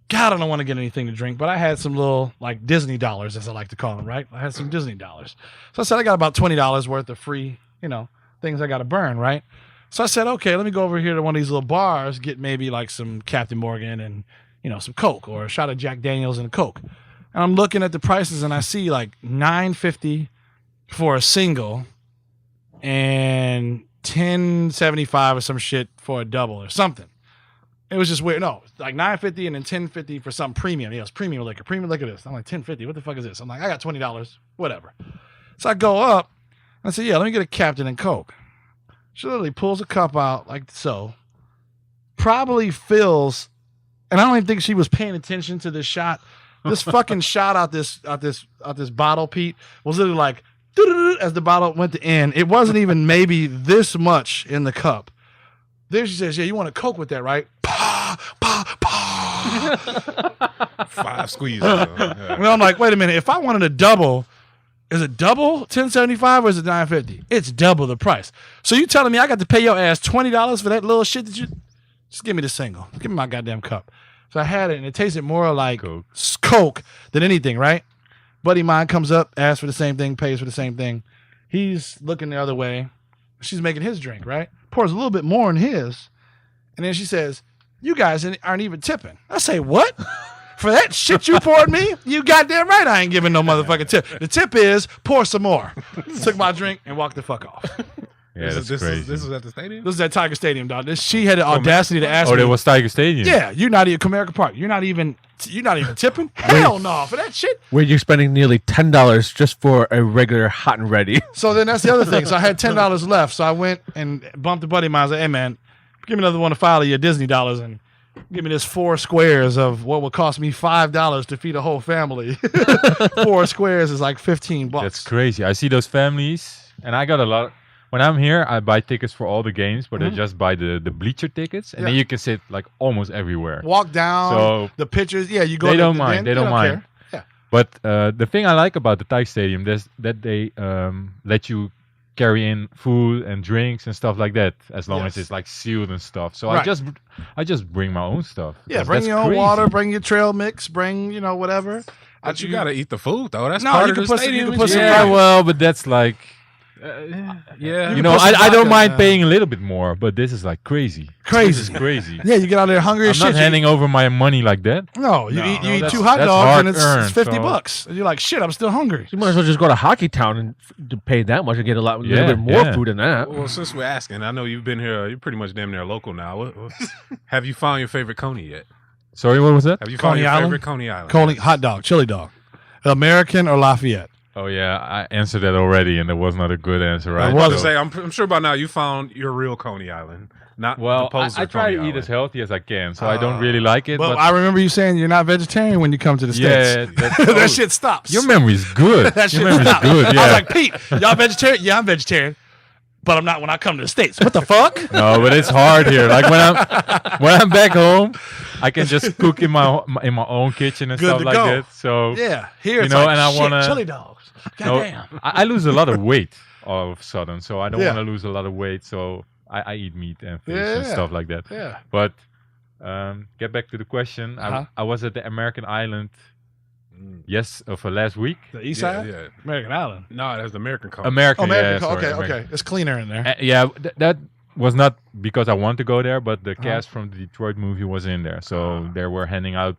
God, I don't want to get anything to drink, but I had some little like Disney dollars, as I like to call them, right? I had some Disney dollars. So I said, I got about $20 worth of free, things I got to burn, right? So I said, okay, let me go over here to one of these little bars, get maybe like some Captain Morgan and, some Coke or a shot of Jack Daniels and a Coke. And I'm looking at the prices and I see like $9.50 for a single and $10.75 or some shit for a double or something. It was just weird. No, like $9.50 and then $10.50 for some premium. Yeah, it was premium liquor. Premium liquor this. I'm like, $10.50. What the fuck is this? I'm like, I got $20. Whatever. So I go up and I say, yeah, let me get a Captain and Coke. She literally pulls a cup out like so. Probably fills, and I don't even think she was paying attention to this shot. This fucking shot out this bottle, Pete, was literally like as the bottle went to end. It wasn't even maybe this much in the cup. Then she says, yeah, you want a Coke with that, right? Pa, pa, pa. 5 squeezes. Yeah. And I'm like, wait a minute. If I wanted a double, is it double $10.75 or is it $9.50? It's double the price. So you telling me I got to pay your ass $20 for that little shit that you... Just give me the single. Give me my goddamn cup. So I had it, and it tasted more like Coke than anything, right? Buddy of mine comes up, asks for the same thing, pays for the same thing. He's looking the other way. She's making his drink, right? Pours a little bit more in his. And then she says, you guys aren't even tipping. I say, what? For that shit you poured me? You goddamn right I ain't giving no motherfucking tip. The tip is pour some more. Took my drink and walked the fuck off. Yeah, that's this crazy. was at the stadium? This is at Tiger Stadium, dog. She had the audacity to ask me. there was Tiger Stadium. Yeah, you're not even Comerica Park. You're not even tipping? Hell no for that shit. Where you're spending nearly $10 just for a regular hot and ready. So then that's the other thing. So I had $10 left. So I went and bumped a buddy of mine. I was like, hey man, give me another one to file of your Disney dollars and give me this 4 squares of what would cost me $5 to feed a whole family. 4 squares is like $15. That's crazy. I see those families, and I got a lot. When I'm here, I buy tickets for all the games, but I just buy the bleacher tickets, and then you can sit like almost everywhere. Walk down, So the pictures. Yeah, you go. they to don't the mind. den, They don't mind. care. But the thing I like about the Thai Stadium is that they let you carry in food and drinks and stuff like that, as long as Yes. it's like sealed and stuff. So Right. I just bring my own stuff. Yeah, 'Cause bring that's your own crazy. water, bring your trail mix, bring But whatever. you gotta eat the food though. That's No, part you of can the put some- you stadium. can put some Yeah, Right. well, but that's like, yeah. you know, put some I don't vodka, mind paying a little bit more, but this is like crazy. Crazy. This is crazy. Yeah, you get out there hungry I'm as not shit. handing over my money like that. No, you No, eat no, 2 hot that's dogs and it's hard-earned, $50. And you're like, shit, I'm still hungry. You might as well just go to Hockey Town and to pay that much and get a little Yeah, bit more yeah. food than that. Well, since we're asking, I know you've been here. You're pretty much damn near local now. Have you found your favorite Coney yet? Sorry, what was that? Have you Coney found your Island? favorite Coney Island? Coney hot dog, chili dog, American or Lafayette. Oh yeah, I answered that already, and that was not a good answer, right? I was to So- say, I'm sure by now you found your real Coney Island, not well, the poser I try Coney to eat Island. as healthy as I can, so I don't really like it. But But I remember you saying you're not vegetarian when you come to the yeah, States. that's, that shit stops. your memory is good. that shit your memory is stops. good. Yeah. I was like, Pete, y'all vegetarian? Yeah, I'm vegetarian. But I'm not when I come to the States. What the fuck? no, but it's hard here. Like when I'm back home, I can just cook in my own kitchen and Good stuff to like go. that. So Yeah, here You it's know, like, and I shit, wanna- chili dogs. no, Goddamn. I lose a lot of weight all of a sudden, so I don't Yeah. want to lose a lot of weight. So I eat meat and fish and Yeah. stuff like that. Yeah. But get back to the question. Uh-huh. I was at the American Island for last week. The East Yeah, Side, yeah. American Island. No, that's the American colony. American, American. yeah, sorry, okay, American. okay. It's cleaner in there. Yeah, that was not because I want to go there, but the cast from the Detroit movie was in there, so they were handing out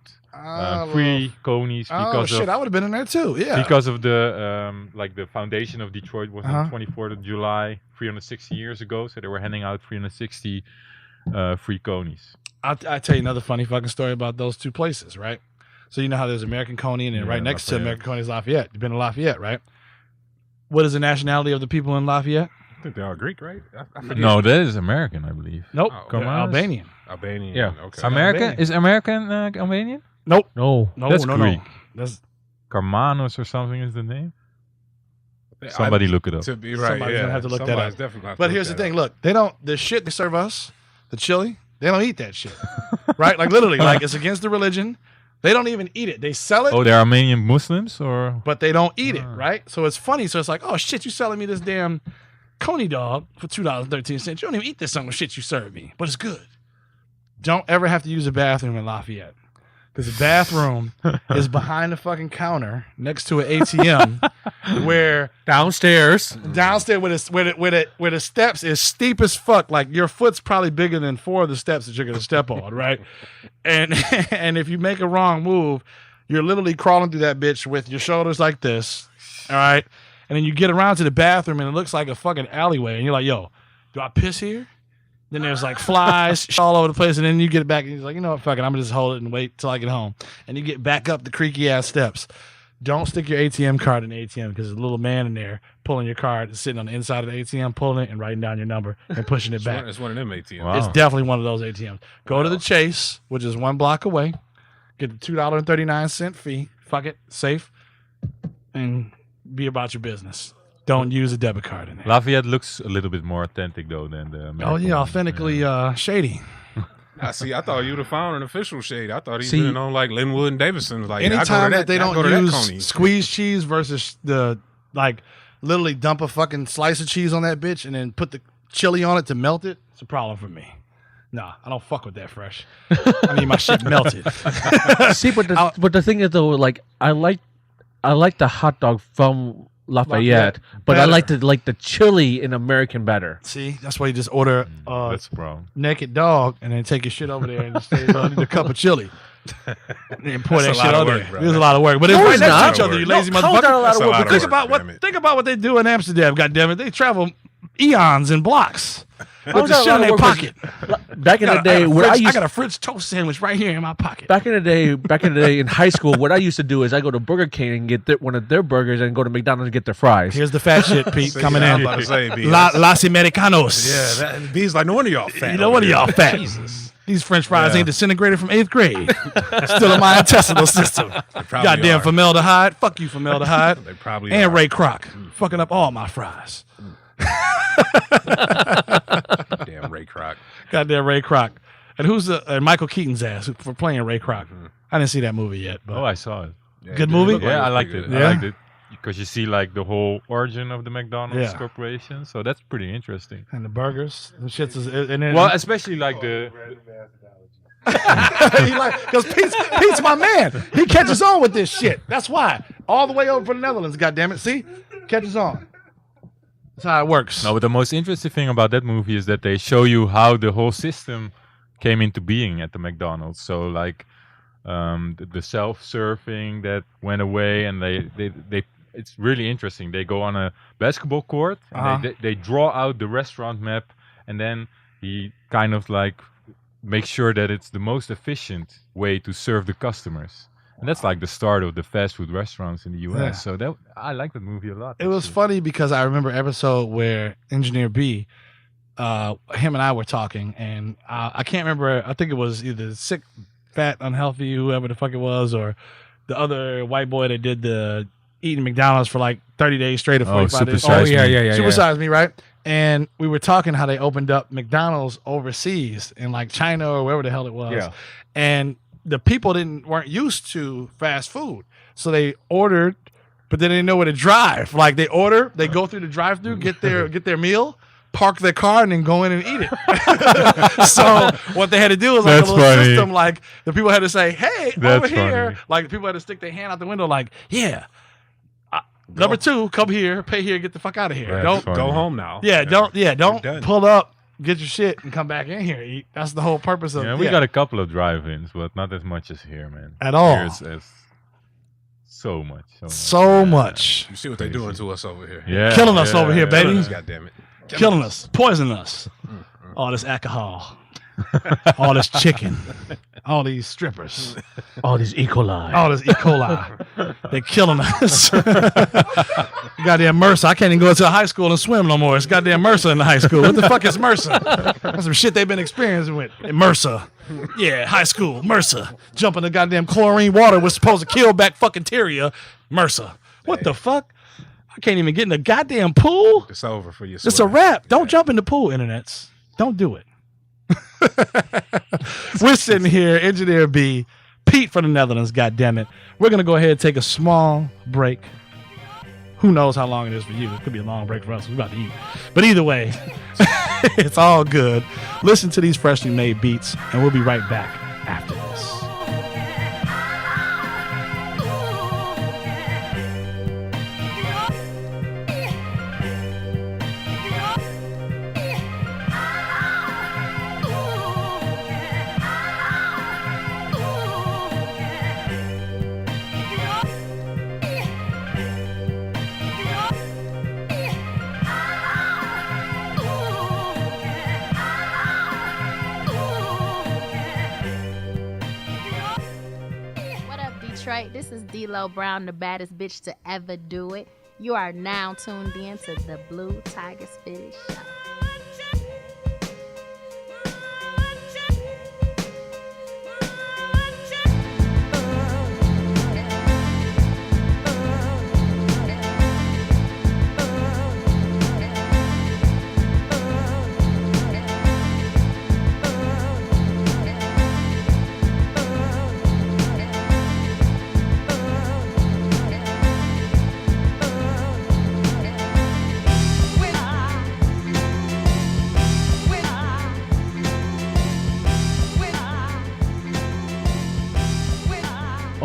free conies because shit, I would have been in there too. Yeah. because of the like the foundation of Detroit was on 24th of July 360 years ago, so they were handing out 360 free conies. I'll tell you another funny fucking story about those two places, right? So you know how there's American Coney and then right next to American Coney is Lafayette. You've been to Lafayette, right? What is the nationality of the people in Lafayette? I think they're all Greek, right? I forget. No, that is American, I believe. Nope. Oh, They're Comoros? Albanian. Albanian. Yeah. Okay. American Albanian. is American Albanian? Nope. No. No, That's no, Greek. no. That's Carmanos or something is the name. Somebody look it up. To be right, Somebody's yeah. gonna have to look that Somebody's up. definitely gonna have to But look here's the that thing. up. Look, they don't. The shit they serve us, the chili, they don't eat that shit, right? Like literally, like it's against the religion. They don't even eat it. They sell it, Oh, they're Armenian Muslims or but they don't eat it, right? So it's funny. So it's like, oh shit, you selling me this damn coney dog for $2.13. You don't even eat this some shit you serve me, but it's good. Don't ever have to use a bathroom in Lafayette. Because the bathroom is behind the fucking counter next to an ATM where Downstairs. where the steps is steep as fuck. Like your foot's probably bigger than 4 of the steps that you're gonna step on, right? And and if you make a wrong move, you're literally crawling through that bitch with your shoulders like this. All right. And then you get around to the bathroom and it looks like a fucking alleyway. And you're like, yo, do I piss here? Then there's like flies all over the place, and then you get back and he's like, you know what, fuck it, I'm gonna just hold it and wait till I get home. And you get back up the creaky ass steps. Don't stick your ATM card in the ATM because there's a little man in there pulling your card, sitting on the inside of the ATM, pulling it and writing down your number and pushing it back. It's one of them ATMs. Wow. It's definitely one of those ATMs. Go to the Chase, which is 1 block away. Get the $2.39 fee. Fuck it, safe, and be about your business. Don't use a debit card in there. Lafayette looks a little bit more authentic though than the American Oh yeah, one. authentically shady. I see. I thought you'd have found an official shade. I thought he'd See- been on like Linwood and Davidson. Like Anytime that they I go don't to that use Coney. squeezed cheese versus the like literally dump a fucking slice of cheese on that bitch and then put the chili on it to melt it, it's a problem for me. Nah, I don't fuck with that fresh. I need my shit melted. See, but the thing is though, like I like the hot dog from Lafayette, but I better. like the chili in American better. See, that's why you just order That's the problem. naked dog and then take your shit over there and just say, I need a cup of chili. And pour That's that a shit lot of over work, there. bro. There's a lot of work. But it's No, right it's next not. to each other, you lazy No, how's motherfucker. that a lot That's of a work? lot of Think work, about damn it. think about what they do in Amsterdam, goddammit. They travel eons in blocks. With the that a shit lot in of their work? pocket. Back in the day, what I I used got a French toast sandwich right here in my pocket. back in the day in high school, what I used to do is I go to Burger King and get one of their burgers and go to McDonald's and get their fries. Here's the fat shit, Pete, See, coming I was in. about to say, B. Las Americanos. Yeah, that, B's like, no wonder y'all fat. You know what are over y'all here. fat? Jesus. These French fries Yeah. ain't disintegrated from 8th grade. Still in my intestinal system. probably Goddamn are. formaldehyde. Fuck you, formaldehyde. They probably And are. Ray Kroc. Fucking up all my fries. Damn Ray Kroc. Goddamn Ray Kroc. And who's and Michael Keaton's ass for playing Ray Kroc. I didn't see that movie yet. But Oh, I saw it. Yeah, Good it movie? looked like Yeah, I was liked pretty it. good. Yeah? I liked it because you see like the whole origin of the McDonald's Yeah. corporation. So that's pretty interesting. and the burgers, the shits is, and then Well, especially like the because Pete's my man. He catches on with this shit. That's why. All the way over from the Netherlands, goddammit. See? Catches on. That's how it works. no, but the most interesting thing about that movie is that they show you how the whole system came into being at the McDonald's. So like the self-serving that went away, and they it's really interesting. They go on a basketball court, and they draw out the restaurant map, and then he kind of like makes sure that it's the most efficient way to serve the customers. And that's like the start of the fast food restaurants in the U.S. Yeah. So that I like that movie a lot. It was actually. funny because I remember an episode where Engineer B, him and I were talking, and I can't remember. I think it was either sick, fat, unhealthy, whoever the fuck it was, or the other white boy that did the eating McDonald's for like 30 days straight or 45 days. Super Size Me. Super Size Me, right? And we were talking how they opened up McDonald's overseas in like China or wherever the hell it was. Yeah. And the people weren't used to fast food. So they ordered, but they didn't know where to drive. Like they order, they go through the drive-thru, get their meal, park their car and then go in and eat it. So what they had to do was like That's a little funny. system. Like the people had to say, "Hey, That's over here!" funny. Like people had to stick their hand out the window, like, "Yeah, number 2, come here, pay here, get the fuck out of here. That's Don't, funny. Go home now. don't done. pull up, get your shit, and come back in here. Eat. That's the whole purpose of Yeah, we got a couple of drive-ins, but not as much as here, man. At all. Here it's so much. so much You see what they're Crazy. doing to us over here. Yeah, killing us over here, baby. God damn it. killing us, poisoning us. All this alcohol, all this chicken, all these strippers, All these E. coli. all this E. coli. They're killing us. Goddamn Mercer. I can't even go to a high school and swim no more. It's goddamn Mercer in the high school. What the fuck is Mercer? That's some shit they've been experiencing with. Mercer. Yeah, high school. Mercer. Jumping the goddamn chlorine water was supposed to kill back fucking Tyria. Mercer. What the fuck? I can't even get in the goddamn pool. It's over for you. It's a wrap. Don't jump in the pool, internets. Don't do it. We're sitting here, Engineer B, Pete from the Netherlands, goddammit. We're going to go ahead and take a small break. Who knows how long it is for you? It could be a long break for us. We're about to eat. But either way, it's all good. Listen to these freshly made beats, and we'll be right back after this. Detroit. This is D-Lo Brown, the baddest bitch to ever do it. You are now tuned in to the Blue Tiger Spitted Show.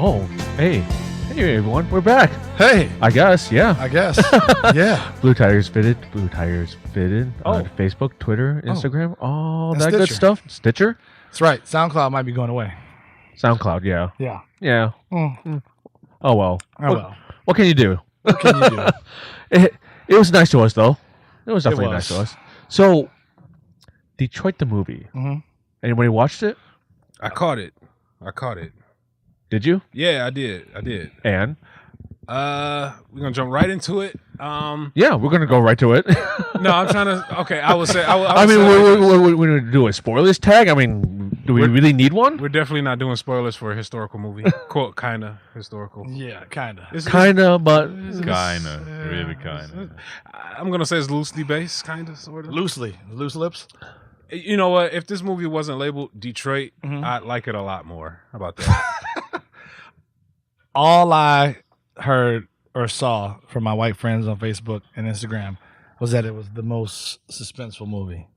Oh, hey everyone, we're back. Hey, I guess, yeah. I guess. Yeah. Blue Tires Fitted on Oh. Facebook, Twitter, Instagram, all And that good Stitcher. stuff. Stitcher, That's right. SoundCloud might be going away. SoundCloud, yeah, Yeah. yeah. Mm. Oh well. Oh, well. What can you do? What can you do? It was nice to us though. It was definitely was. nice to us. So, Detroit the movie. Mhm. Anybody watched it? I caught it. Did you? Yeah, I did. And We're gonna jump right into it. yeah, we're gonna go right to it. No, I'm trying to. Okay, I would say. I mean, we're gonna do a spoilers tag. I mean, do we really need one? we're definitely not doing spoilers for a historical movie. Quote, kind of historical. Yeah, kind of. Kinda, but Kinda, really kinda. I'm gonna say it's loosely based, kind of, sort of. Loosely. Loose lips. You know what? If this movie wasn't labeled Detroit, Mhm. I'd like it a lot more. How about that? All I heard or saw from my white friends on Facebook and Instagram was that it was the most suspenseful movie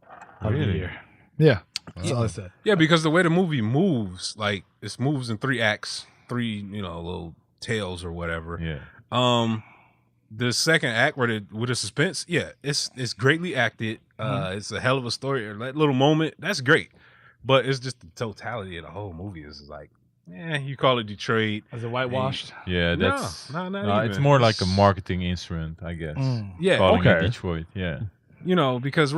of the Really? year. Yeah, that's all I said. Yeah, because the way the movie moves, like it moves in 3 acts, 3 little tales or whatever. Yeah. The second act with the suspense, yeah, it's greatly acted. It's a hell of a story. Or that little moment, that's great. But it's just the totality of the whole movie is like, you call it Detroit. Is it whitewashed? Yeah, No, that's not it's even. more like a marketing instrument, I guess. Yeah, Calling it okay. Detroit. Yeah. Because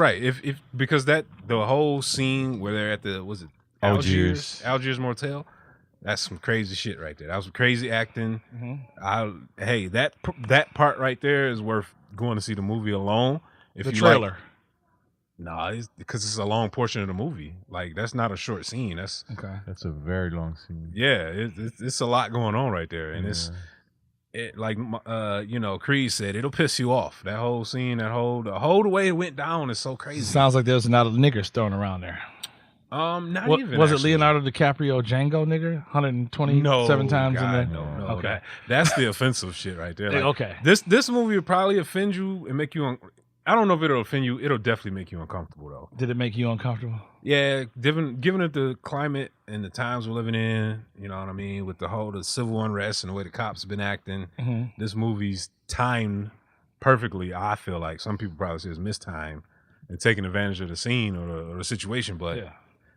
because that the whole scene where they're at the Algiers. Algiers Motel, that's some crazy shit right there. That was some crazy acting. Mm-hmm. That part right there is worth going to see the movie alone. If The you trailer. like, it's because it's a long portion of the movie. Like that's not a short scene. That's Okay. That's a very long scene. it's a lot going on right there, and it like Creed said, it'll piss you off. That whole scene, the whole way it went down is so crazy. Sounds like there's not a niggers thrown around there. Not What, even was it actually. Leonardo DiCaprio Django nigger? 127 No, times God, in there? no. Okay. That's the offensive shit right there. Like, Okay. This movie would probably offend you and make you I don't know if it'll offend you. It'll definitely make you uncomfortable though. Did it make you uncomfortable? Yeah, given it the climate and the times we're living in, you know what I mean, with the civil unrest and the way the cops have been acting, this movie's timed perfectly. I feel like some people probably say it's mistimed and taking advantage of the scene or the situation, but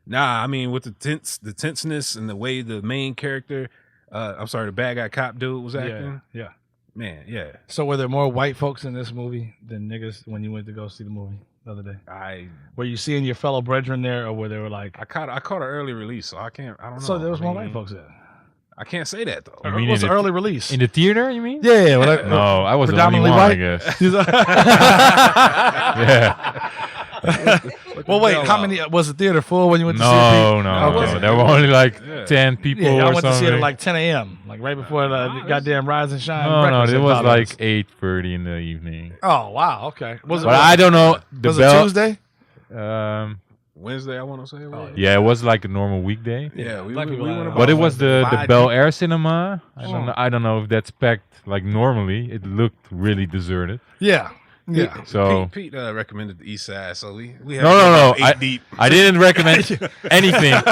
nah, I mean with the tenseness and the way the main character, the bad guy cop dude was acting. Yeah. Man, yeah. So were there more white folks in this movie than niggas when you went to go see the movie the other day? Were you seeing your fellow brethren there, or were they were like? I caught an early release, so I don't know. So there was more white folks there. I can't say that though. You mean what's the early release? In the theater, you mean? Yeah. No, I was the only predominantly one, white? I guess. Yeah. Well, wait. How many was the theater full when you went to see it? No. There were only like 10 people. Yeah, I or went to see it something. at like 10 a.m. Like right before the goddamn Rise and Shine. No, breakfast it at was Dolly's. like 8:30 in the evening. Oh wow, okay. But I don't know. Was it Tuesday? Wednesday, I want to say. Yeah, it was like a normal weekday. Yeah, we Black people went are- about But it was the 5 Bel deep. Air cinema. I don't know if that's packed like normally. It looked really deserted. Yeah. So Pete recommended the East Side, so we have no. 8 deep. I didn't recommend anything. And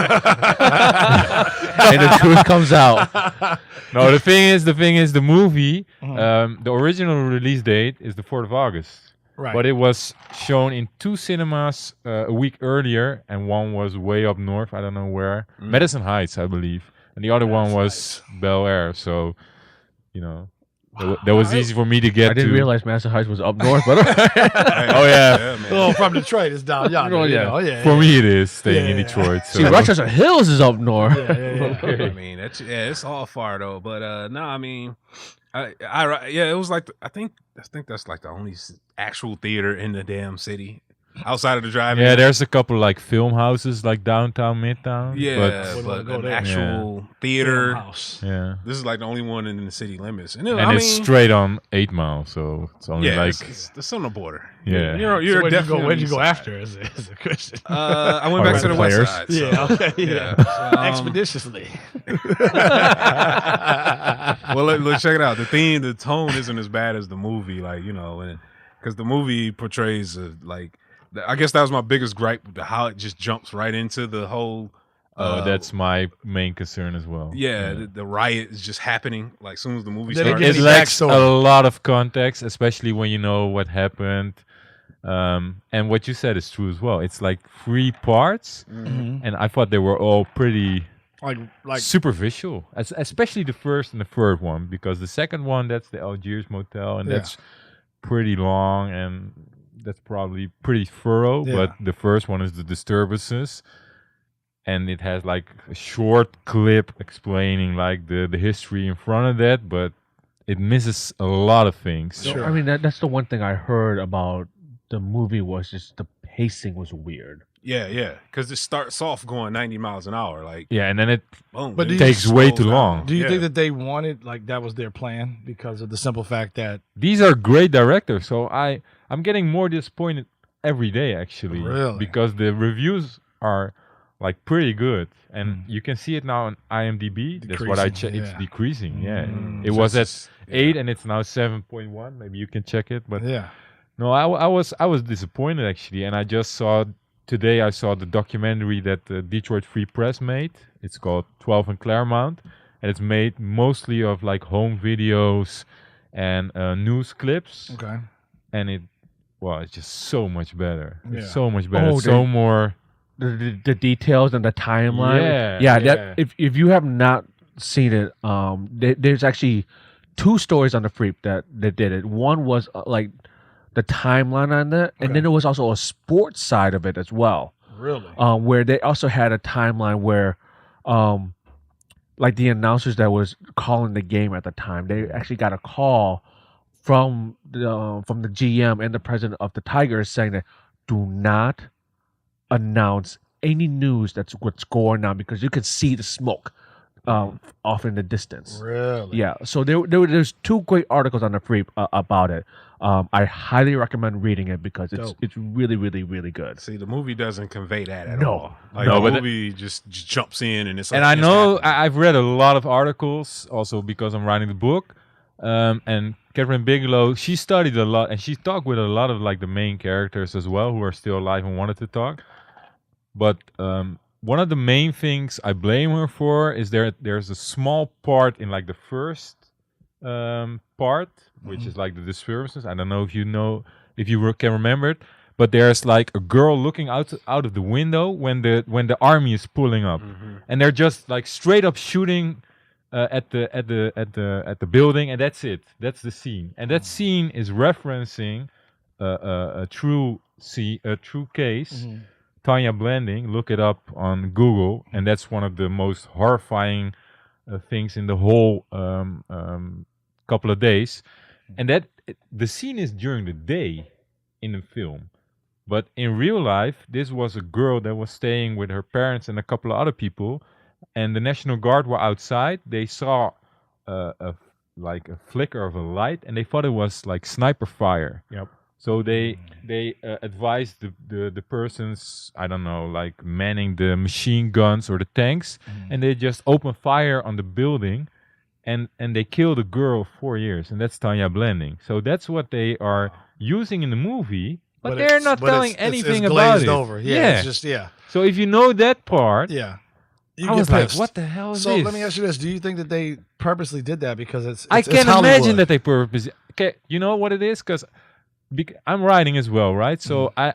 the truth comes out. No, the thing is, the movie, the original release date is the 4th of August. Right. But it was shown in 2 cinemas a week earlier, and one was way up north. I don't know where. Madison Heights, I believe. And the other one was Bel Air. So, you know, that was easy for me to get I didn't to. realize Madison Heights was up north, but Oh, yeah. man. Oh, from Detroit, it's down yonder. Oh, yeah. You know? Yeah. For me, it is staying in Yeah. Detroit. So. see, Rochester Hills is up north. I mean, it's all far though. But no, I mean, it was like I think that's like the only actual theater in the damn city outside of the drive-in. Yeah, there's a couple like film houses like downtown, midtown. Yeah, Wouldn't wanna but go an there. actual theater. House. But yeah. This is like the only one in the city limits, and And I it's mean, straight on 8 Mile, so it's only yeah, like it's on the border. Yeah. you're So definitely. where'd you go on the east after as a Christian? side. I went back to the west players. side. So, Yeah. Okay. Yeah. So, Expeditiously. well, let's check it out. The tone isn't as bad as the movie, like because the movie portrays I guess that was my biggest gripe with how it just jumps right into the whole. that's my main concern as well. Yeah, the riot is just happening like soon as the movie They didn't starts. give It any lacks a backstory. lot of context, especially when you know what happened. And what you said is true as well. It's like 3 parts, and I thought they were all pretty like superficial, especially the first and the third one, because the second one, that's the Algiers Motel, and that's pretty long, and that's probably pretty thorough. Yeah. But the first one is the disturbances, and it has like a short clip explaining like the history in front of that, but it misses a lot of things. So, I mean, that's the one thing I heard about the movie was just the pacing was weird. Yeah, because it starts off going 90 miles an hour, like Yeah, and then it boom. But and do it you- takes just way slows too down. long. do you Yeah. think that they wanted like that was their plan because of the simple fact that These are great directors, so I'm getting more disappointed every day actually. Really? Because the reviews are like pretty good, and you can see it now on IMDb. That's what I check. Decreasing, It's yeah. decreasing. Yeah, it So was at it's- 8, and it's now 7.1. Maybe you can check it, but yeah. no, I was disappointed actually, and I just saw today. I saw the documentary that the Detroit Free Press made. It's called 12 and Claremont, and it's made mostly of like home videos and news clips, Okay. and it's just so much better. Yeah. It's so much better. Oh, So more. The details and the timeline. Yeah. That if you have not seen it, there's actually 2 stories on the Freep that did it. One was like the timeline on it, and then there was also a sports side of it as well. Really? Where they also had a timeline where, like the announcers that was calling the game at the time, they actually got a call from the GM and the president of the Tigers saying that do not announce any news that's what's going on because you can see the smoke off in the distance. Really? Yeah, so there's 2 great articles on the Freep about it. I highly recommend reading it because it's really, really, really good. See, the movie doesn't convey that at No. all. Like No, the but movie just jumps in and it's. And like, I it's know happening. I've read a lot of articles also because I'm writing the book. And Catherine Bigelow, she studied a lot, and she talked with a lot of like the main characters as well, who are still alive and wanted to talk. But one of the main things I blame her for is there's a small part in like the first part, which is like the disturbances. I don't know if you can remember it, but there's like a girl looking out of the window when the army is pulling up, and they're just like straight up shooting at the building, and that's it. That's the scene, and that scene is referencing a true case. Tanya Blanding, look it up on Google, and that's one of the most horrifying things in the whole couple of days. And the scene is during the day in the film, but in real life, this was a girl that was staying with her parents and a couple of other people, and the National Guard were outside. They saw a flicker of a light, and they thought it was like sniper fire. Yep. So they advised the persons, I don't know, like manning the machine guns or the tanks, and they just opened fire on the building, and they killed a girl of 4 years, and that's Tanya Blanding. So that's what they are using in the movie, but they're not telling anything it's about glazed it. over. Yeah, it's just So if you know that part, You I was get like, pissed. what the hell is So this? let me ask you this: do you think that they purposely did that because it's I it's can Hollywood? imagine that they purposely. Okay, you know what it is? Because I'm writing as well, right? So I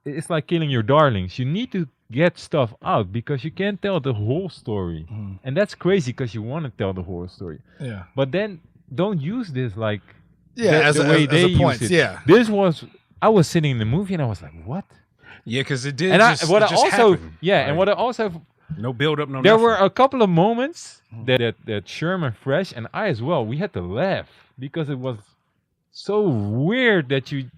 it's like killing your darlings. You need to get stuff out because you can't tell the whole story, and that's crazy because you want to tell the whole story. Yeah. But then don't use this like as the way they use point. it. Yeah. This was I was sitting in the movie and I was like, what? Yeah, because it did. And just, what it I just also happened. and what I also No build up, no. there nothing. were a couple of moments that Sherm and Fresh and I as well, we had to laugh because it was so weird that you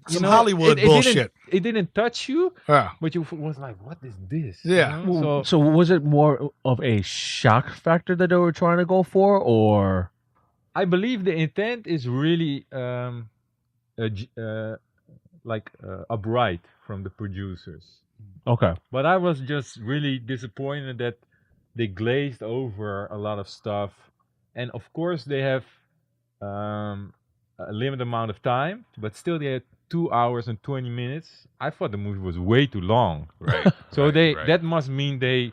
Some know, Hollywood bullshit. It didn't touch you, Yeah. but you was like, what is this? Yeah. You know? So was it more of a shock factor that they were trying to go for, or? I believe the intent is really upright from the producers. Okay. But I was just really disappointed that they glazed over a lot of stuff. And of course, they have a limited amount of time, but still they had 2 hours and 20 minutes. I thought the movie was way too long. Right. So right. that must mean they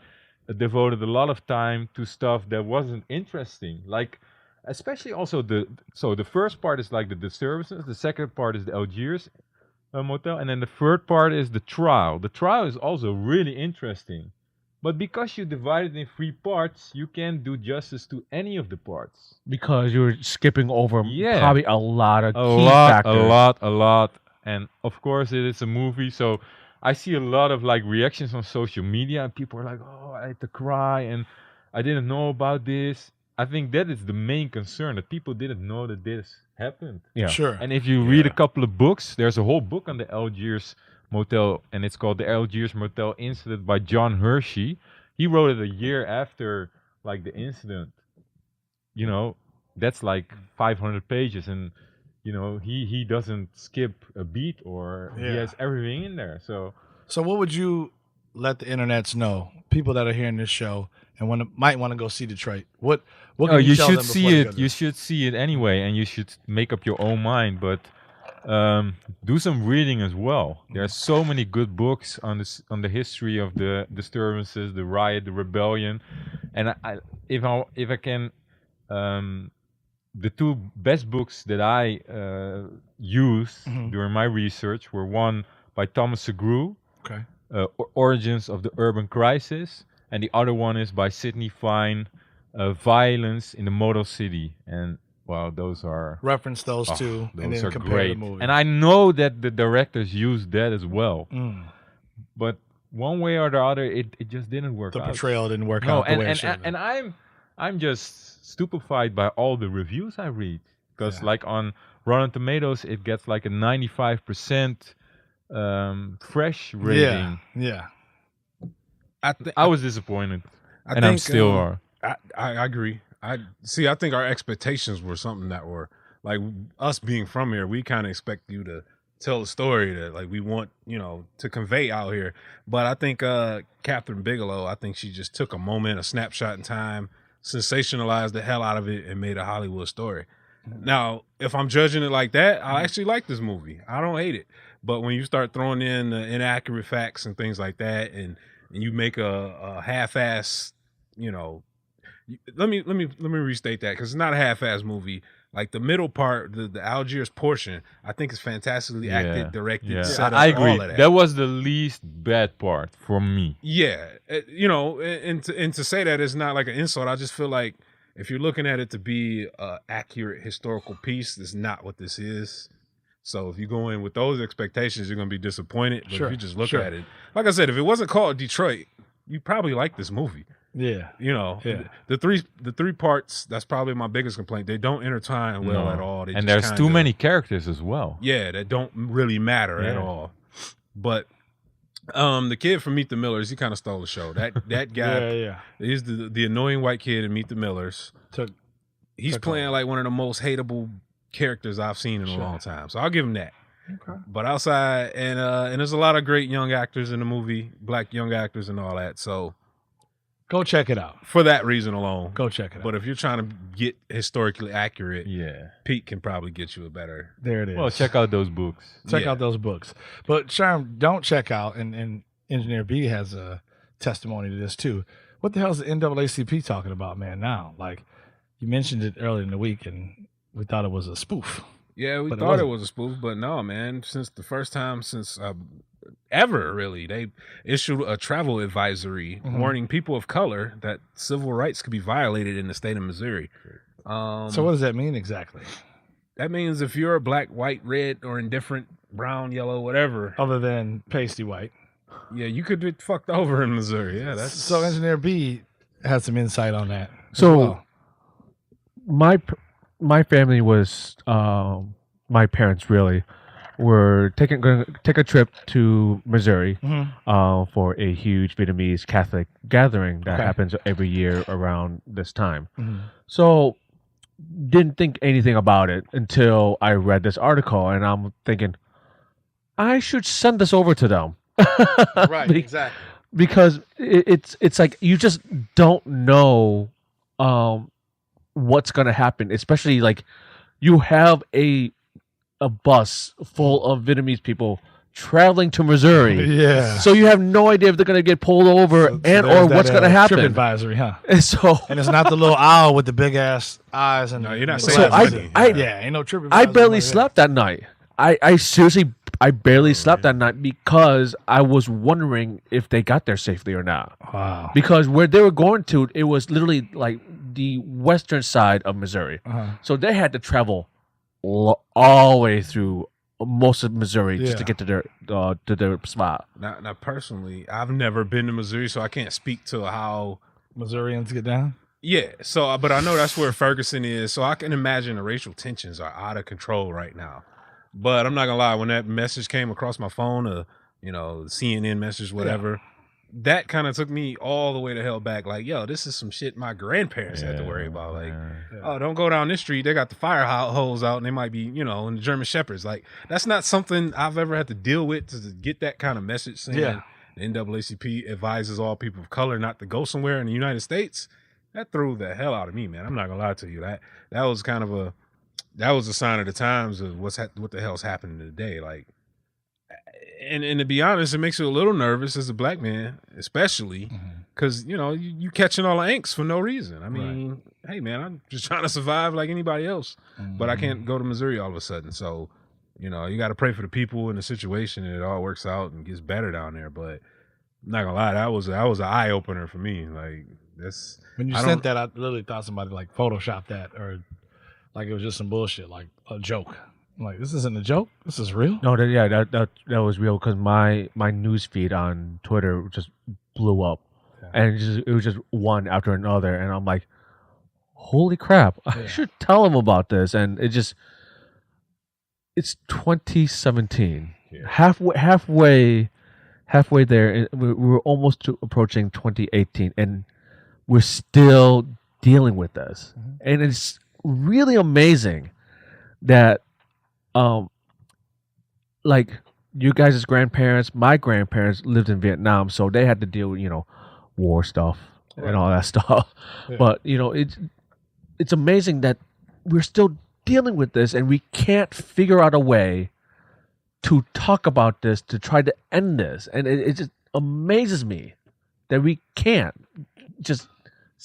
devoted a lot of time to stuff that wasn't interesting. Like, especially also the first part is like the disturbances, the second part is the Algiers motel, and then the third part is the trial. The trial is also really interesting, but because you divide it in 3 parts, you can't do justice to any of the parts. Because you were skipping over Yeah. probably a lot of key factors. A lot, and of course it is a movie, so I see a lot of like reactions on social media, and people are like, "Oh, I had to cry, and I didn't know about this." I think that is the main concern, that people didn't know that this happened. Yeah. Sure. And if you read a couple of books, there's a whole book on the Algiers Motel, and it's called The Algiers Motel Incident by John Hershey. He wrote it a year after like the incident. You know, that's like 500 pages, and you know, he doesn't skip a beat, or he has everything in there. So what would you let the internets know, people that are hearing this show and might want to go see Detroit? What can you tell should them see before they it. go there? You should see it anyway, and you should make up your own mind. But do some reading as well. There are so many good books on the history of the disturbances, the riot, the rebellion, and if I can, the 2 best books that I used during my research were one by Thomas Segru, Okay. Origins of the Urban Crisis, and the other one is by Sidney Fine, Violence in the Model City. And wow, those are Reference those two and those then are compare great. the movie. And I know that the directors used that as well, but one way or the other, it just didn't work the out. portrayal didn't work No, out the way it should have. and I'm just stupefied by all the reviews I read, because like on Rotten Tomatoes it gets like a 95% fresh rating. Yeah. I was disappointed, and think, I'm still are. I agree. I think our expectations were something that were like, us being from here, we kind of expect you to tell a story that like we want, you know, to convey out here. But I think Catherine Bigelow, I think she just took a moment, a snapshot in time, sensationalized the hell out of it and made a Hollywood story. Now, if I'm judging it like that, I actually like this movie. I don't hate it. But when you start throwing in the inaccurate facts and things like that, and you make a half-ass, let me restate that, because it's not a half-ass movie. Like the middle part, the Algiers portion, I think is fantastically acted, directed, set up. I agree. All of that. That was the least bad part for me. Yeah, and to say that is not like an insult. I just feel like if you're looking at it to be an accurate historical piece, that's not what this is. So if you go in with those expectations, you're going to be disappointed. But if you just look at it, like I said, if it wasn't called Detroit, you probably like this movie. Yeah. The three parts, that's probably my biggest complaint. They don't intertwine well at all. And there's too many characters as well. Yeah, that don't really matter at all. But the kid from Meet the Millers, he kind of stole the show. That guy, he's the annoying white kid in Meet the Millers. He's playing like one of the most hateable characters I've seen in a long time. So I'll give him that. Okay. But outside, and there's a lot of great young actors in the movie, black young actors and all that. So go check it out. For that reason alone. Go check it out. But if you're trying to get historically accurate, Pete can probably get you a better. There it is. Well, check out those books. Check out those books. But Sherm, don't check out, and Engineer B has a testimony to this too. What the hell is the NAACP talking about, man, now? Like, you mentioned it earlier in the week, and we thought it was a spoof. Yeah, we thought it was a spoof, but no, man. Since the first time since ever, really, they issued a travel advisory warning people of color that civil rights could be violated in the state of Missouri. So what does that mean exactly? That means if you're a black, white, red, or indifferent, brown, yellow, whatever. Other than pasty white. Yeah, you could get fucked over in Missouri. Yeah, that's so. Engineer B has some insight on that. So, my family was my parents really were going to take a trip to Missouri for a huge Vietnamese Catholic gathering that happens every year around this time. So didn't think anything about it until I read this article, and I'm thinking I should send this over to them. Right, exactly. Because it's like you just don't know what's going to happen, especially like you have a bus full of Vietnamese people traveling to Missouri. Yeah. So you have no idea if they're going to get pulled over or what's going to happen. Trip advisory, huh? And so and it's not the little owl with the big ass eyes. And no, you're not saying that. Ain't no trip advisory. I barely slept that night. I seriously, I barely slept that night because I was wondering if they got there safely or not. Wow. Because where they were going to, it was literally like the western side of Missouri. So they had to travel all the way through most of Missouri just to get to their spot. Now, personally, I've never been to Missouri, so I can't speak to how Missourians get down. Yeah, so but I know that's where Ferguson is, so I can imagine the racial tensions are out of control right now. But I'm not gonna lie, when that message came across my phone, the CNN message, whatever, that kind of took me all the way to hell back. Like, yo, this is some shit my grandparents had to worry about. Like, oh, don't go down this street. They got the fire hose out, and they might be, in the German Shepherds. Like, that's not something I've ever had to deal with to get that kind of message saying the NAACP advises all people of color not to go somewhere in the United States. That threw the hell out of me, man. I'm not gonna lie to you. That was kind of a sign of the times of what the hell's happening today. Like, and to be honest, it makes you a little nervous as a black man, especially because you catching all the angst for no reason. I mean, hey man, I'm just trying to survive like anybody else, but I can't go to Missouri all of a sudden. So, you got to pray for the people in the situation, and it all works out and gets better down there. But I'm not gonna lie, that was an eye opener for me. Like, this. When you sent that, I literally thought somebody like photoshopped that, or like it was just some bullshit, like a joke. I'm like, this isn't a joke. This is real. No, that was real because my news feed on Twitter just blew up, and it was just one after another, and I'm like, holy crap! I should tell them about this. And it's 2017, halfway there, and we're almost approaching 2018, and we're still dealing with this, and it's really amazing that like you guys' grandparents, my grandparents lived in Vietnam, so they had to deal with war stuff and all that stuff. Yeah. But it's amazing that we're still dealing with this, and we can't figure out a way to talk about this to try to end this. And it just amazes me that we can't just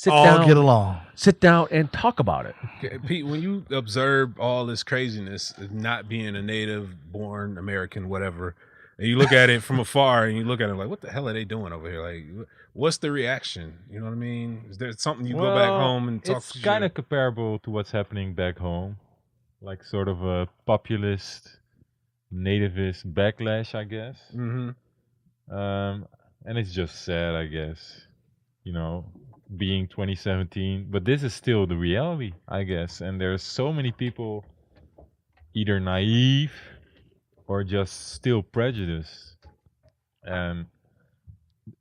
Get along. sit down and talk about it. Okay, Pete, when you observe all this craziness of not being a native born American, whatever, and you look at it from afar and you look at it like, what the hell are they doing over here? Like, what's the reaction? You know what I mean? Is there something you go back home and talk It's kind of comparable to what's happening back home, like sort of a populist, nativist backlash, I guess. Mm-hmm. And it's just sad, I guess, being 2017. But this is still the reality, I guess. And there's so many people either naive or just still prejudiced. And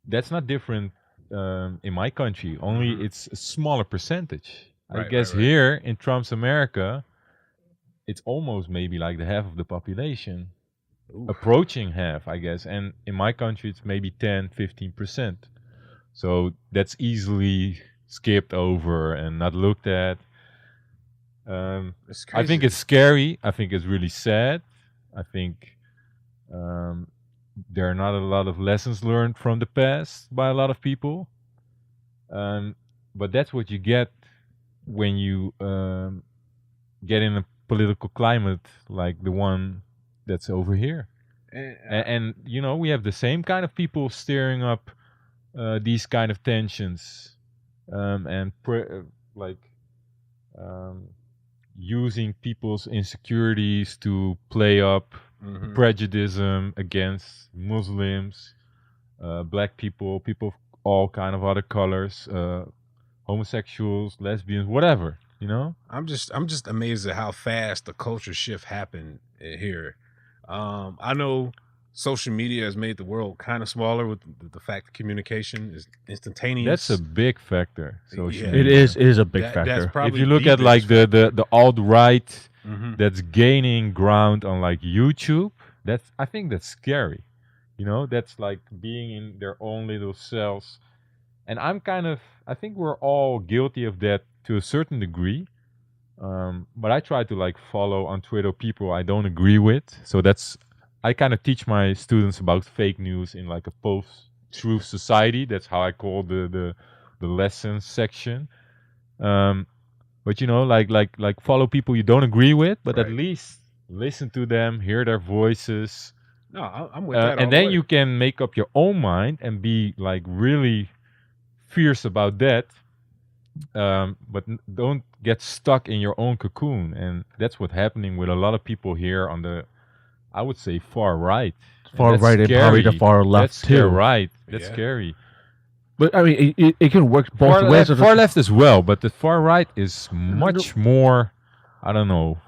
that's not different in my country. Only it's a smaller percentage. I guess here in Trump's America, it's almost maybe like the half of the population. Approaching half, I guess. And in my country, it's maybe 10-15%. So that's easily skipped over and not looked at. I think it's scary. I think it's really sad. I think there are not a lot of lessons learned from the past by a lot of people. But that's what you get when you get in a political climate like the one that's over here. And we have the same kind of people stirring up these kind of tensions and using people's insecurities to play up prejudice against Muslims, black people of all kind of other colors, homosexuals, lesbians, whatever. I'm just amazed at how fast the culture shift happened here. I know social media has made the world kind of smaller with the fact that communication is instantaneous. That's a big factor. Social Yeah. media. It is a big That's factor. probably If you look the at like biggest the alt-right Mhm. that's gaining ground on like YouTube, I think that's scary. That's like being in their own little cells. And I think we're all guilty of that to a certain degree. But I try to like follow on Twitter people I don't agree with. So I kind of teach my students about fake news in like a post-truth society. That's how I call the lessons section. But like follow people you don't agree with, but at least listen to them, hear their voices. No, I'm with that. all And the then way. you can make up your own mind and be like really fierce about that. But don't get stuck in your own cocoon. And that's what's happening with a lot of people here on the, I would say, far right. Far that's right and probably the scary. far left That's too. right. That's Yeah. scary. But I mean, it can work both Far ways. left, far left as well, but the far right is much more, I don't know,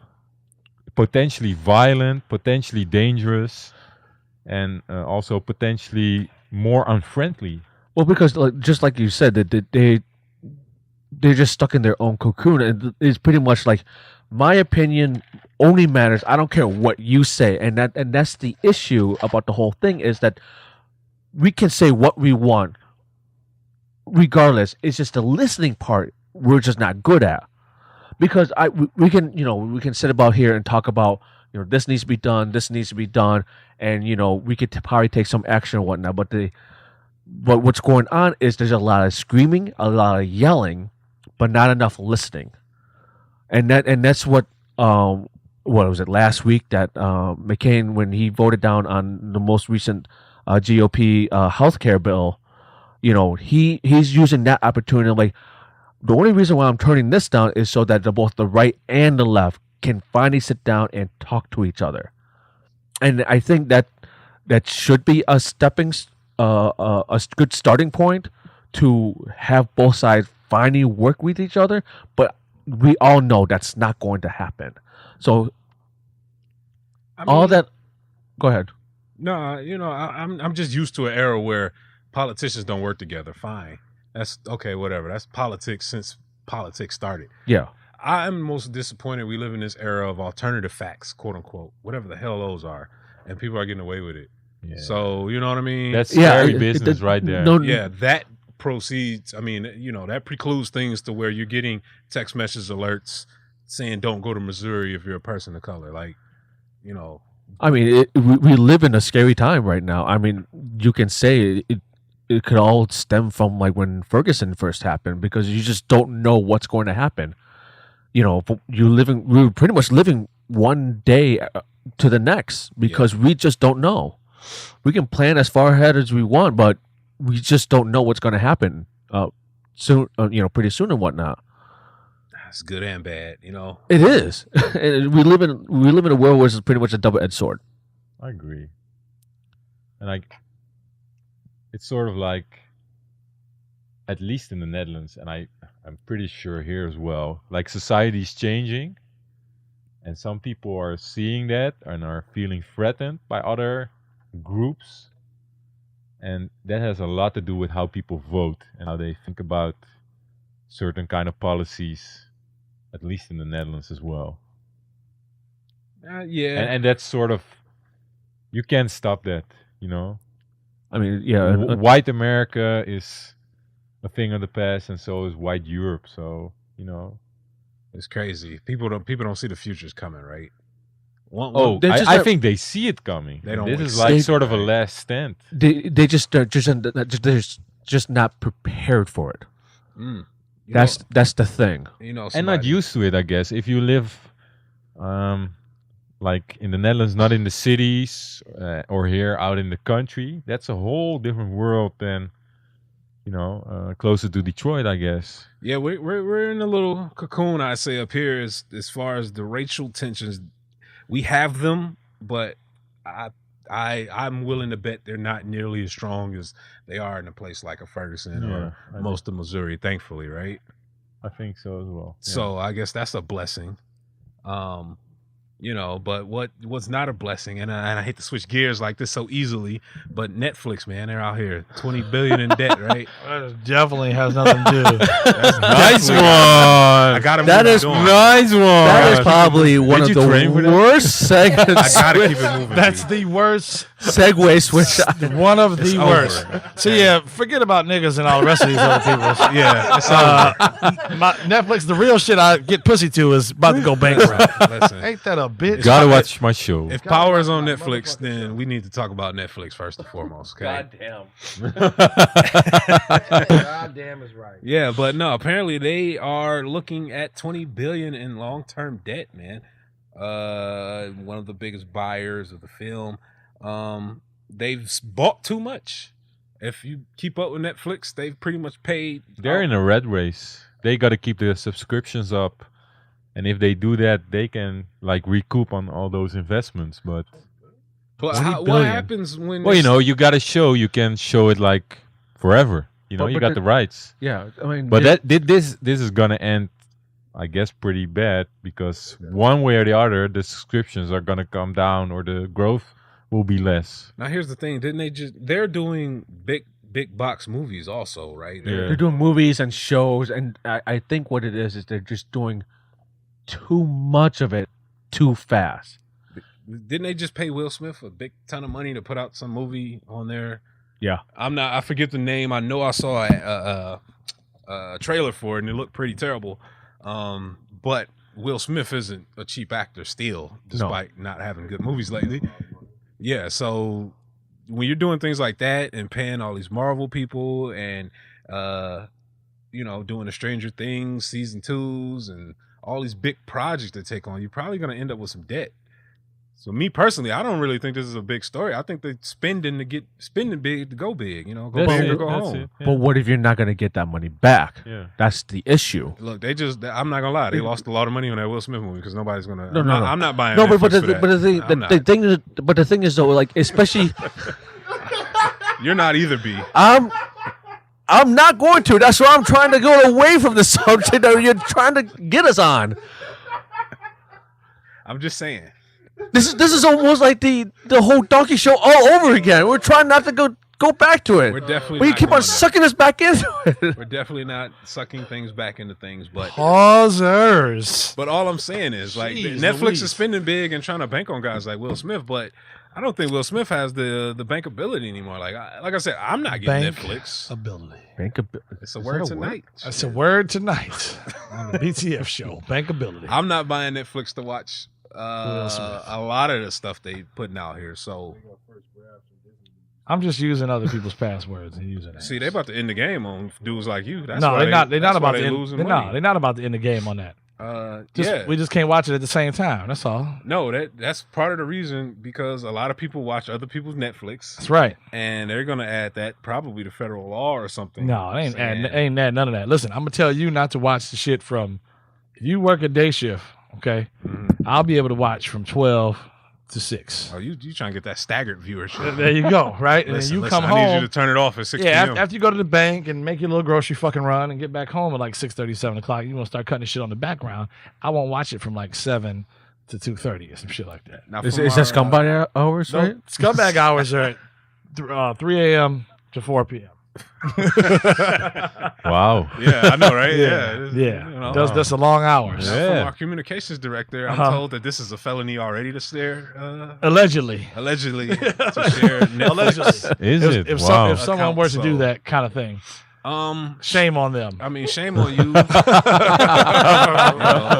potentially violent, potentially dangerous, and also potentially more unfriendly. Well, because just like you said, that they're just stuck in their own cocoon, and it's pretty much like my opinion only matters. I don't care what you say, and that's the issue about the whole thing is that we can say what we want, regardless. It's just the listening part we're just not good at, because we can sit about here and talk about this needs to be done, this needs to be done, and we could probably take some action or whatnot. But what's going on is there's a lot of screaming, a lot of yelling, but not enough listening. And that's what was it last week that McCain, when he voted down on the most recent GOP healthcare bill, he's using that opportunity. Like, the only reason why I'm turning this down is so that both the right and the left can finally sit down and talk to each other. And I think that should be a good starting point to have both sides finally work with each other. But we all know that's not going to happen. So go ahead. No, I'm just used to an era where politicians don't work together. Fine, that's okay, whatever. That's politics since politics started. Yeah. I'm most disappointed we live in this era of alternative facts, quote unquote, whatever the hell those are, and people are getting away with it. Yeah. So you know what I mean? That's scary business right there. Yeah, that proceeds. I mean, that precludes things to where you're getting text message alerts saying don't go to Missouri if you're a person of color. Like, I mean, we live in a scary time right now. I mean, you can say it could all stem from like when Ferguson first happened, because you just don't know what's going to happen. We're pretty much living one day to the next, because we just don't know. We can plan as far ahead as we want, but we just don't know what's going to happen soon. Pretty soon and whatnot. It's good and bad. It is. And we live in a world where it's pretty much a double-edged sword. I agree. And it's sort of like, at least in the Netherlands, and I'm pretty sure here as well, like society's changing, and some people are seeing that and are feeling threatened by other groups, and that has a lot to do with how people vote and how they think about certain kind of policies, at least in the Netherlands as well. Yeah. And that's sort of, you can't stop that, I mean, yeah. White America is a thing of the past, and so is white Europe. So, it's crazy. People don't see the futures coming, right? I think they see it coming. They don't. This is like sort of a last stand. They just they're just not prepared for it. That's the thing. And not used to it, I guess. If you live, like in the Netherlands, not in the cities, or here out in the country, that's a whole different world than, closer to Detroit, I guess. Yeah, we're in a little cocoon, I say, up here as far as the racial tensions. We have them, but I'm willing to bet they're not nearly as strong as they are in a place like a Ferguson or most of Missouri, thankfully, right? I think so as well. Yeah. So I guess that's a blessing. But what's not a blessing, and I hate to switch gears like this so easily, but Netflix, man, they're out here $20 billion in debt, right? That definitely has nothing to do. That's nice one. I got to That is nice one. That is probably one of the worst segments. I gotta keep it moving. That's the worst segue switch. One of the It's worst. over. So yeah, forget about niggas and all the rest of these other people. Yeah, it's over. My Netflix, the real shit I get pussy to is about to go bankrupt. Listen, Ain't that a bitch? Gotta watch my show. if Power is on Netflix, then we need to talk about Netflix first and foremost. Okay. Goddamn is right. Yeah, but no. Apparently, they are looking at $20 billion in long-term debt, man. One of the biggest buyers of the film. They've bought too much. If you keep up with Netflix, they've pretty much paid. They're in a red race. They got to keep their subscriptions up, and if they do that, they can like recoup on all those investments. But What happens when? well, you got a show. You can show it like forever. You But got the rights. Yeah, I mean, But this is gonna end, I guess, pretty bad, because one way or the other, the subscriptions are gonna come down, or the growth will be less. Now here's the thing: they're doing big box movies also, right? they're doing movies and shows, and I think what it is they're just doing too much of it too fast. Didn't they just pay Will Smith a big ton of money to put out some movie on there? Yeah, I forget the name. I know I saw a trailer for it and it looked pretty terrible. But Will Smith isn't a cheap actor still, despite not having good movies lately. Yeah, so when you're doing things like that and paying all these Marvel people and doing the Stranger Things season 2s and all these big projects to take on, you're probably going to end up with some debt. So me personally, I don't really think this is a big story. I think they're spending big to go big, go That's big or it, go that's home. it, yeah. but what if you're not going to get that money back? Yeah. That's the issue. Look, I'm not gonna lie, they lost a lot of money on that Will Smith movie because nobody's gonna. No. I'm not buying. No, Netflix but for that. the thing is though, like especially, You're not either, B. I'm not going to. That's why I'm trying to go away from the subject that you're trying to get us on. I'm just saying. This is almost like the whole donkey show all over again. We're trying not to go go back to it. We're definitely But you not keep on going there. sucking us back into it. We're definitely not sucking things back into things, but Pausers. all I'm saying is like Jeez Netflix Louise. is spending big and trying to bank on guys like Will Smith, but I don't think Will Smith has the bankability anymore. Like I said, I'm not getting Netflix. Bankability. It's a word tonight. That's a word tonight on the BTF show. Bankability. I'm not buying Netflix to watch Will Smith. a lot of the stuff they putting out here. So I'm just using other people's passwords and using it. see, they about to end the game on dudes like you. That's No, why they're not. They're that's not why about to. they End, losing they're money. not. They're not about to end the game on that. Yeah. We just can't watch it at the same time. That's all. No, that's part of the reason because a lot of people watch other people's Netflix, That's right. and they're gonna add that probably to federal law or something. No, it ain't. saying- Ain't that none of that. Listen, I'm gonna tell you not to watch the shit from. If you work a day shift, okay, I'll be able to watch from 12 to 6. Oh, you trying to get that staggered viewership? There you go. Right, and Listen, then you come I home. need you to turn it off at 6 Yeah, p.m. after you go to the bank and make your little grocery fucking run and get back home at like 6:30, 7 o'clock, you want to start cutting the shit on the background. I won't watch it from like 7 to 2:30 or some shit like that. Now, Is from that our, scumbag hours, No, right? scumbag hours are at 3 a.m. to 4 p.m. Wow. Yeah, I know, right? Yeah. It's, Yeah. you know. That's a long hours. Now, Yeah. From our communications director, I'm Uh-huh. told that this is a felony already to share, Allegedly. allegedly, to share Netflix. Allegedly. Is it? If Wow. someone were to do So- that kind of thing, shame on them. I mean, shame on you.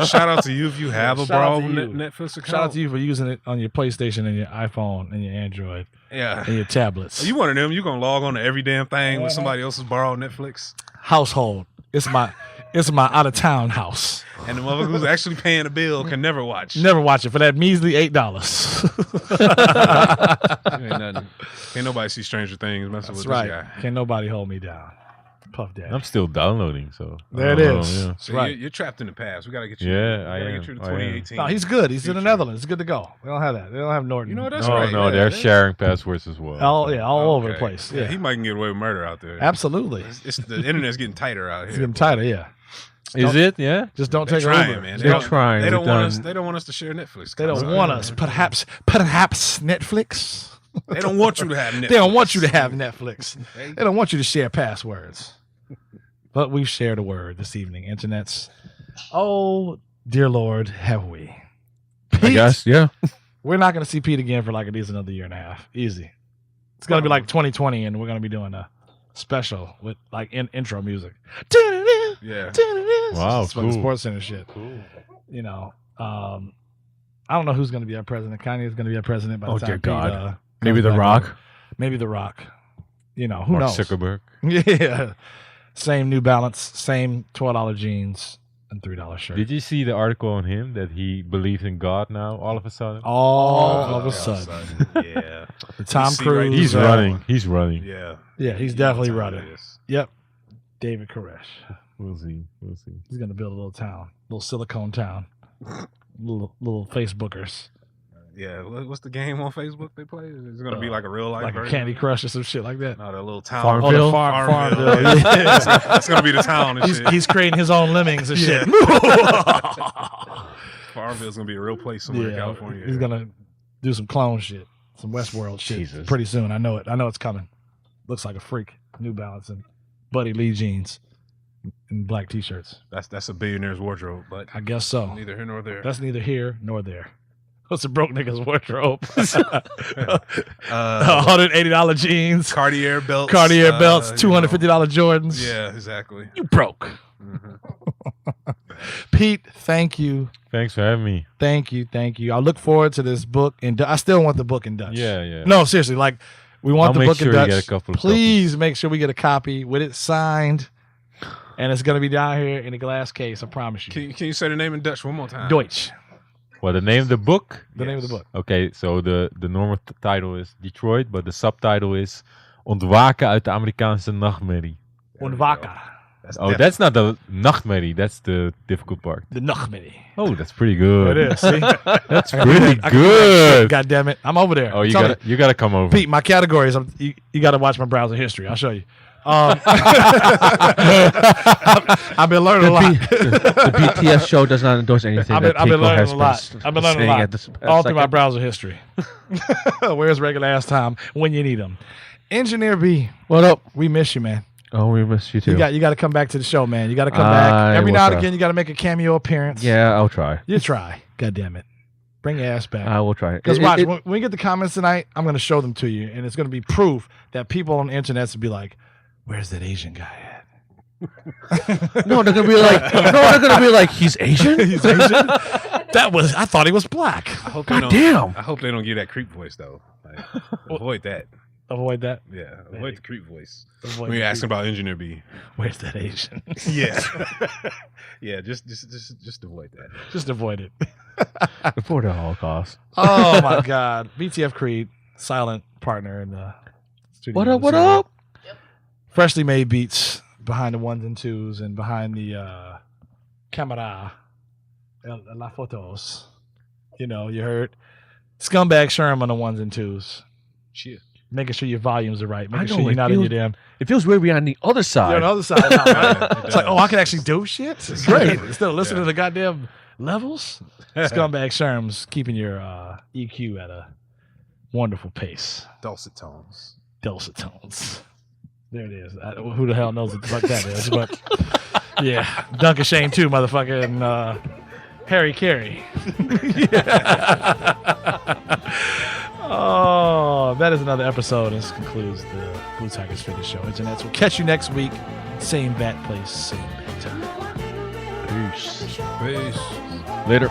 Shout out to you if you have a Shout out bro to you. Netflix account. Shout out to you for using it on your PlayStation and your iPhone and your Android Yeah. and your tablets. You one of them, you gonna log on to every damn thing with somebody else's borrowed Netflix. Household. It's my out of town house. And the motherfucker who's actually paying the bill can never watch. Never watch it for that measly $8. Ain't nothing. Can't nobody see Stranger Things messing That's with right. this guy. Can't nobody hold me down. Puff Daddy. I'm still downloading, so There I it don't know, is. yeah. That's So right. you're trapped in the past. We gotta get you. Yeah, we I gotta am. get you to I am. 2018. No, he's good. He's in the Future. Netherlands. It's good to go. They don't have that. They don't have Norton. You know that's No, right. no, yeah, they're that- sharing passwords as well. all over the Okay. place. Yeah, Yeah, he might can get away with murder out there. absolutely. It's the internet's getting tighter out It's here. getting tighter. Yeah, Is it? Yeah. just don't They're take trying, over. man. They're trying. They don't They've want us. done- They don't want us to share Netflix. They don't content. want us. Perhaps Netflix. They don't want you to have Netflix. They don't want you to have Netflix. They don't want you to share passwords. But we've shared a word this evening, internets. Oh, dear Lord, have we? I Pete, guess, yeah. we're not going to see Pete again for like at least another year and a half. Easy. It's going to be like 2020, and we're going to be doing a special with like intro music. Yeah. Wow, It's fucking cool. Sports Center shit. You know, I don't know who's going to be our president. Kanye is going to be our president by the Oh, time dear Pete, God. Maybe comes The back Rock. over. Maybe The Rock. You know, who Mark knows? Zuckerberg. Yeah. Same New Balance, same $12 jeans and $3 shirt. Did you see the article on him that he believes in God now? All of a sudden, All of a sudden. Yeah. The Tom see right- Cruise. he's running. He's running. Yeah. Yeah, he's You definitely know what time running. it is. Yep. David Koresh. We'll see. We'll see. He's going to build a little town, little silicone town. Little Facebookers. Yeah. What's the game on Facebook they play? Is it gonna be like a real life Like a version? Candy Crush or some shit like that. No, that little town. Farmville? Oh, the Farmville. Yeah. That's gonna be the town and shit. He's creating his own lemmings and shit. Farmville's gonna be a real place somewhere in California. He's gonna do some clone shit, some Westworld shit Jesus. pretty soon. I know it. I know it's coming. Looks like a freak. New Balance and Buddy Lee jeans and black t-shirts. That's a billionaire's wardrobe, but I guess so. neither here nor there. That's neither here nor there. What's a broke nigga's wardrobe? $180 jeans, Cartier belts. Cartier belts, you know. $250 Jordans. Yeah, exactly. You broke. Mhm. Pete, thank you. Thanks for having me. Thank you. Thank you. I look forward to this book. And I still want the book in Dutch. Yeah, yeah. No, seriously. Like, we want I'll the make book sure in you Dutch. get a couple of Please make sure we get a copy with it signed. And it's going to be down here in a glass case. I promise you. Can you say the name in Dutch one more time? Deutsch. Well, the name of the book. The name of the book. Okay, so the normal title is Detroit, but the subtitle is Ontwaken uit de Amerikaanse nachtmerrie. Und Waka. Oh, that's not the nachtmerrie. That's the difficult part. The Nachtmerrie. Oh, that's pretty good. It is. See? That's I can pretty do that. I can do that shit. good. God damn it. I'm over there. Oh, you Tell gotta me. you gotta come over. Pete, my categories. You got to watch my browser history. I'll show you. I've been learning a lot. The BTF show does not endorse anything. I've been that Pico learning has a lot. been I've been learning a saying lot at this all through my second. browser history. Where's regular ass time when you need them? Engineer B, What up? we miss you, man. Oh, we miss you too. You got to come back to the show, man. You got to come back every will now and try. again. You got to make a cameo appearance. Yeah, I'll try. You try. God damn it. Bring your ass back. I will try. Because watch, when we get the comments tonight, I'm going to show them to you, and it's going to be proof that people on the internet will be like, "Where's that Asian guy at?" No, they're gonna be like, he's Asian. He's Asian. I thought he was black. I hope God damn. I hope they don't get that creep voice though. Like, avoid that. Avoid that. Yeah, avoid the creep voice. Avoid When the you're asking creep. about Engineer B. Where's that Asian? Yeah. Yeah, just avoid that. Just avoid it. Before the Holocaust. Oh my God. BTF Creed, silent partner in the studio. What up? this What evening. up? Freshly made beats behind the ones and twos and behind the camera, la photos. You know, you heard Scumbag Sherm on the ones and twos. Shit. Making sure your volumes are right. I Making know, sure you're it not in your feels- damn. It feels weird we're on the other side. You're on the other side. Now, right? It's like, oh, I can actually do shit. It's great. Yeah. Instead of listening Yeah. to the goddamn levels, Scumbag Sherm's keeping your EQ at a wonderful pace. Dulcet tones. Dulcet tones. There it is. Who the hell knows what the fuck that is? But yeah, Duncan Shane too, motherfucker, and Harry Carey. Oh, that is another episode. This concludes the Blue Tigers Fitness Show. Internets. We'll catch you next week. Same bat place, same bat time. Peace. Peace. Later.